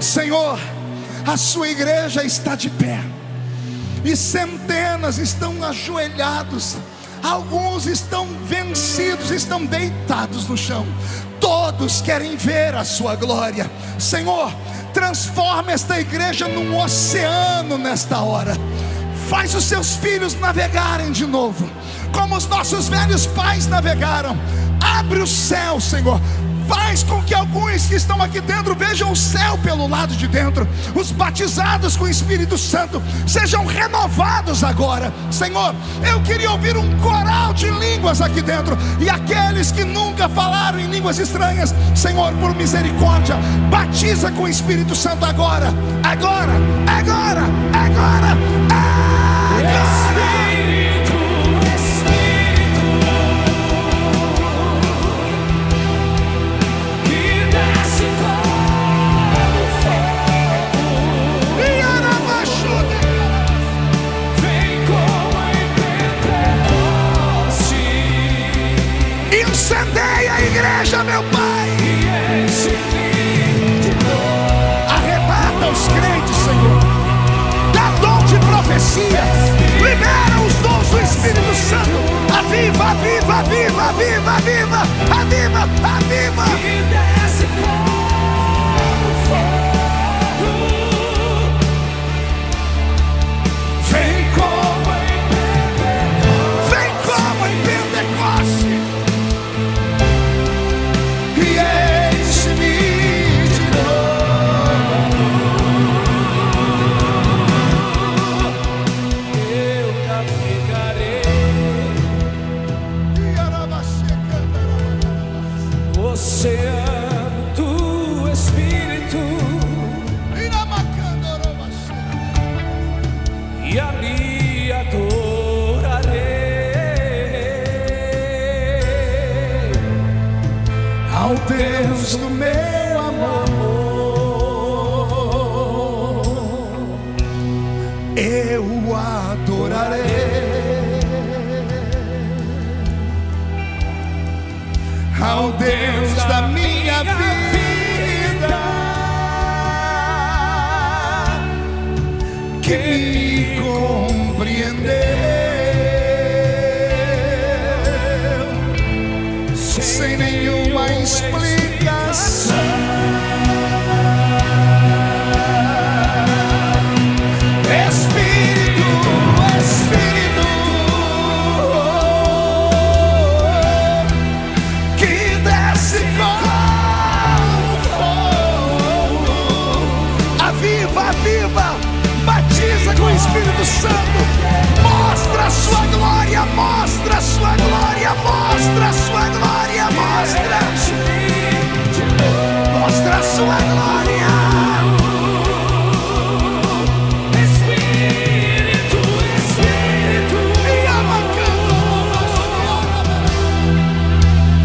Senhor, a sua igreja está de pé e centenas estão ajoelhados, alguns estão vencidos, estão deitados no chão. Todos querem ver a sua glória. Senhor, transforma esta igreja num oceano nesta hora. Faz os seus filhos navegarem de novo, como os nossos velhos pais navegaram. Abre o céu, Senhor. Faz com que alguns que estão aqui dentro vejam o céu pelo lado de dentro. Os batizados com o Espírito Santo sejam renovados agora. Senhor, eu queria ouvir um coral de línguas aqui dentro. E aqueles que nunca falaram em línguas estranhas, Senhor, por misericórdia, batiza com o Espírito Santo agora. Agora, agora, agora, agora. Incendeia a igreja, meu Pai. Arrebata os crentes, Senhor. Dá dom de profecia. Libera os dons do Espírito Santo. Aviva, aviva, aviva, aviva, aviva, aviva, aviva. Vem como em Pentecoste. Oceano do Espírito, e ali adorarei ao Deus do meu amor. Eu adorarei ao Deus da minha vida, que me compreendeu sem nenhuma explicação. Espírito, Espírito, que desce com fogo. Aviva, aviva, batiza com o Espírito Santo. Mostra a sua glória, mostra a sua glória, mostra a sua glória, mostra. Mostra a sua glória. Espírito, Espírito, me amacando,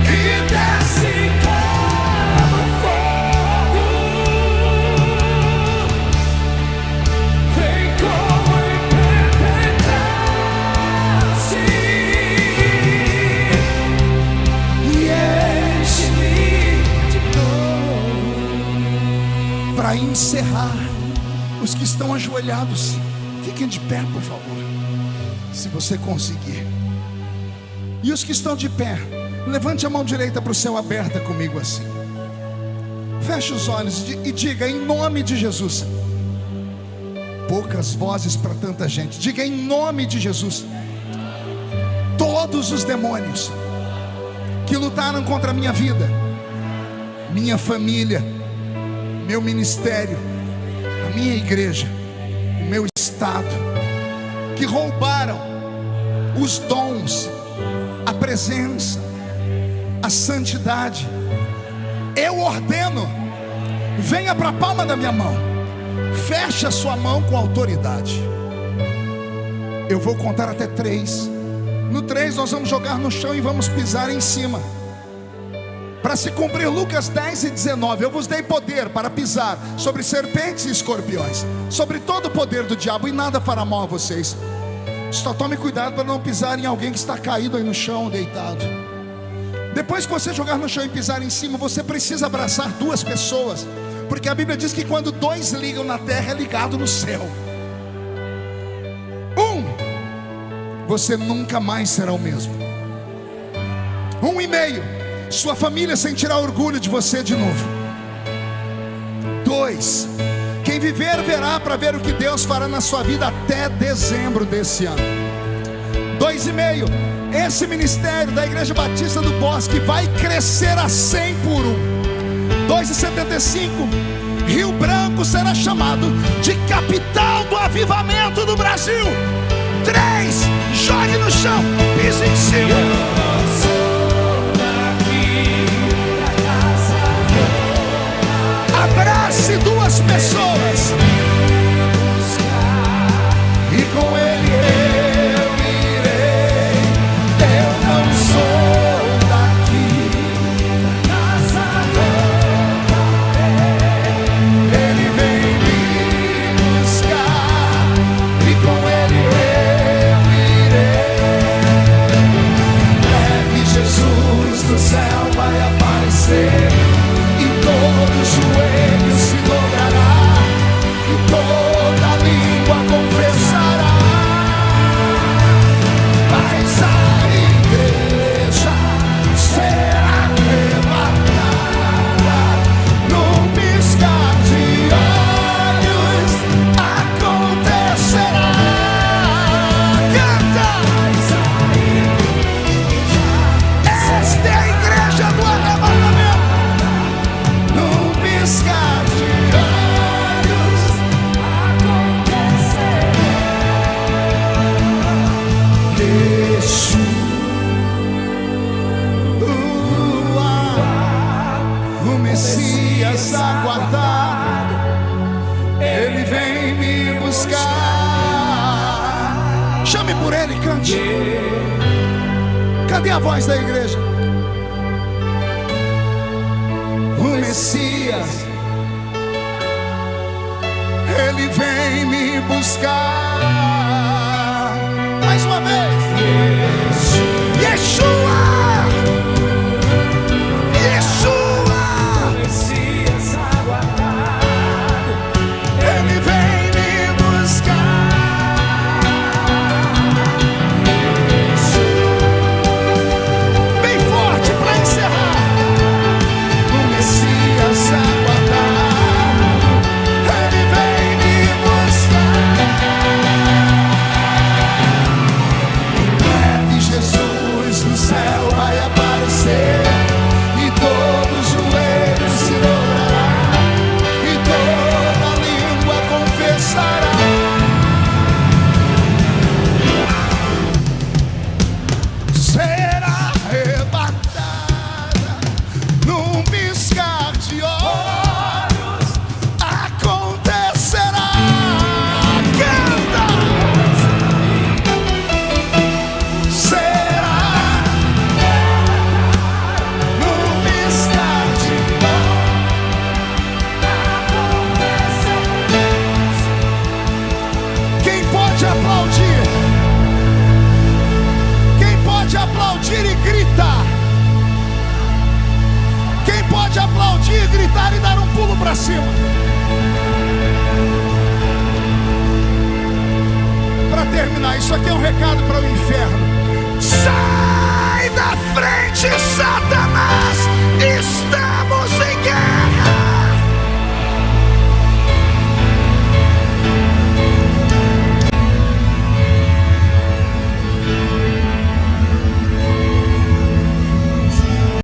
que desce como fogo. Vem como em Pentecoste e enche-me de novo. Para encerrar, os que estão ajoelhados, fiquem de pé, por favor, se você conseguir. E os que estão de pé, levante a mão direita para o céu aberta comigo assim. Feche os olhos e diga em nome de Jesus. Poucas vozes para tanta gente. Diga em nome de Jesus. Todos os demônios que lutaram contra a minha vida, minha família, meu ministério, a minha igreja, o meu estado, que roubaram os dons, a presença, a santidade, eu ordeno, venha para a palma da minha mão. Feche a sua mão com autoridade. Eu vou contar até 3. No 3 nós vamos jogar no chão e vamos pisar em cima, para se cumprir Lucas 10:19. Eu vos dei poder para pisar sobre serpentes e escorpiões, sobre todo o poder do diabo, e nada fará mal a vocês. Só tome cuidado para não pisar em alguém que está caído aí no chão, deitado. Depois que você jogar no chão e pisar em cima, você precisa abraçar duas pessoas, porque a Bíblia diz que quando dois ligam na terra, é ligado no céu. Você nunca mais será o mesmo. 1,5, sua família sentirá orgulho de você de novo. 2, quem viver verá para ver o que Deus fará na sua vida até dezembro desse ano. 2,5, esse ministério da Igreja Batista do Bosque vai crescer a 100 por 1. 2,75, Rio Branco será chamado de capital do avivamento do Brasil. 3, jogue no chão, pise em cima. Eu não sou daqui, pra casa vou. Abrace duas pessoas E com ele eu irei. Eu não sou daqui, pra casa voltarei. Ele vem me buscar e com ele eu irei. Breve Jesus do céu vai aparecer e todo joelho se dobrará e toda língua confessará. Mas a igreja será arrebatada num piscar de olhos. Acontecerá. Canta! Mas a igreja, esta é a igreja do arrebatamento. Num piscar de olhos acontecerá. Yeshua, o Messias aguardado, ele vem me buscar. Chame por ele, cante. Cadê a voz da igreja? O Messias, Ele vem me buscar. Mais uma vez. Yeshua, Yeshua, Messias aguardado, ele vem me buscar. Bem forte para encerrar. o Messias aguardado, Ele vem me buscar. breve Jesus no céu vai aparecer e todo joelho se dobrará E toda língua confessará. Será arrebatada num piscar de olhos. Acontecerá. Canta! Será num piscar de olhos. Quem pode aplaudir? Quem pode aplaudir e gritar? Quem pode aplaudir, gritar e dar um pulo para cima? Para terminar, isso aqui é um recado para o inferno. Sai da frente, Satanás!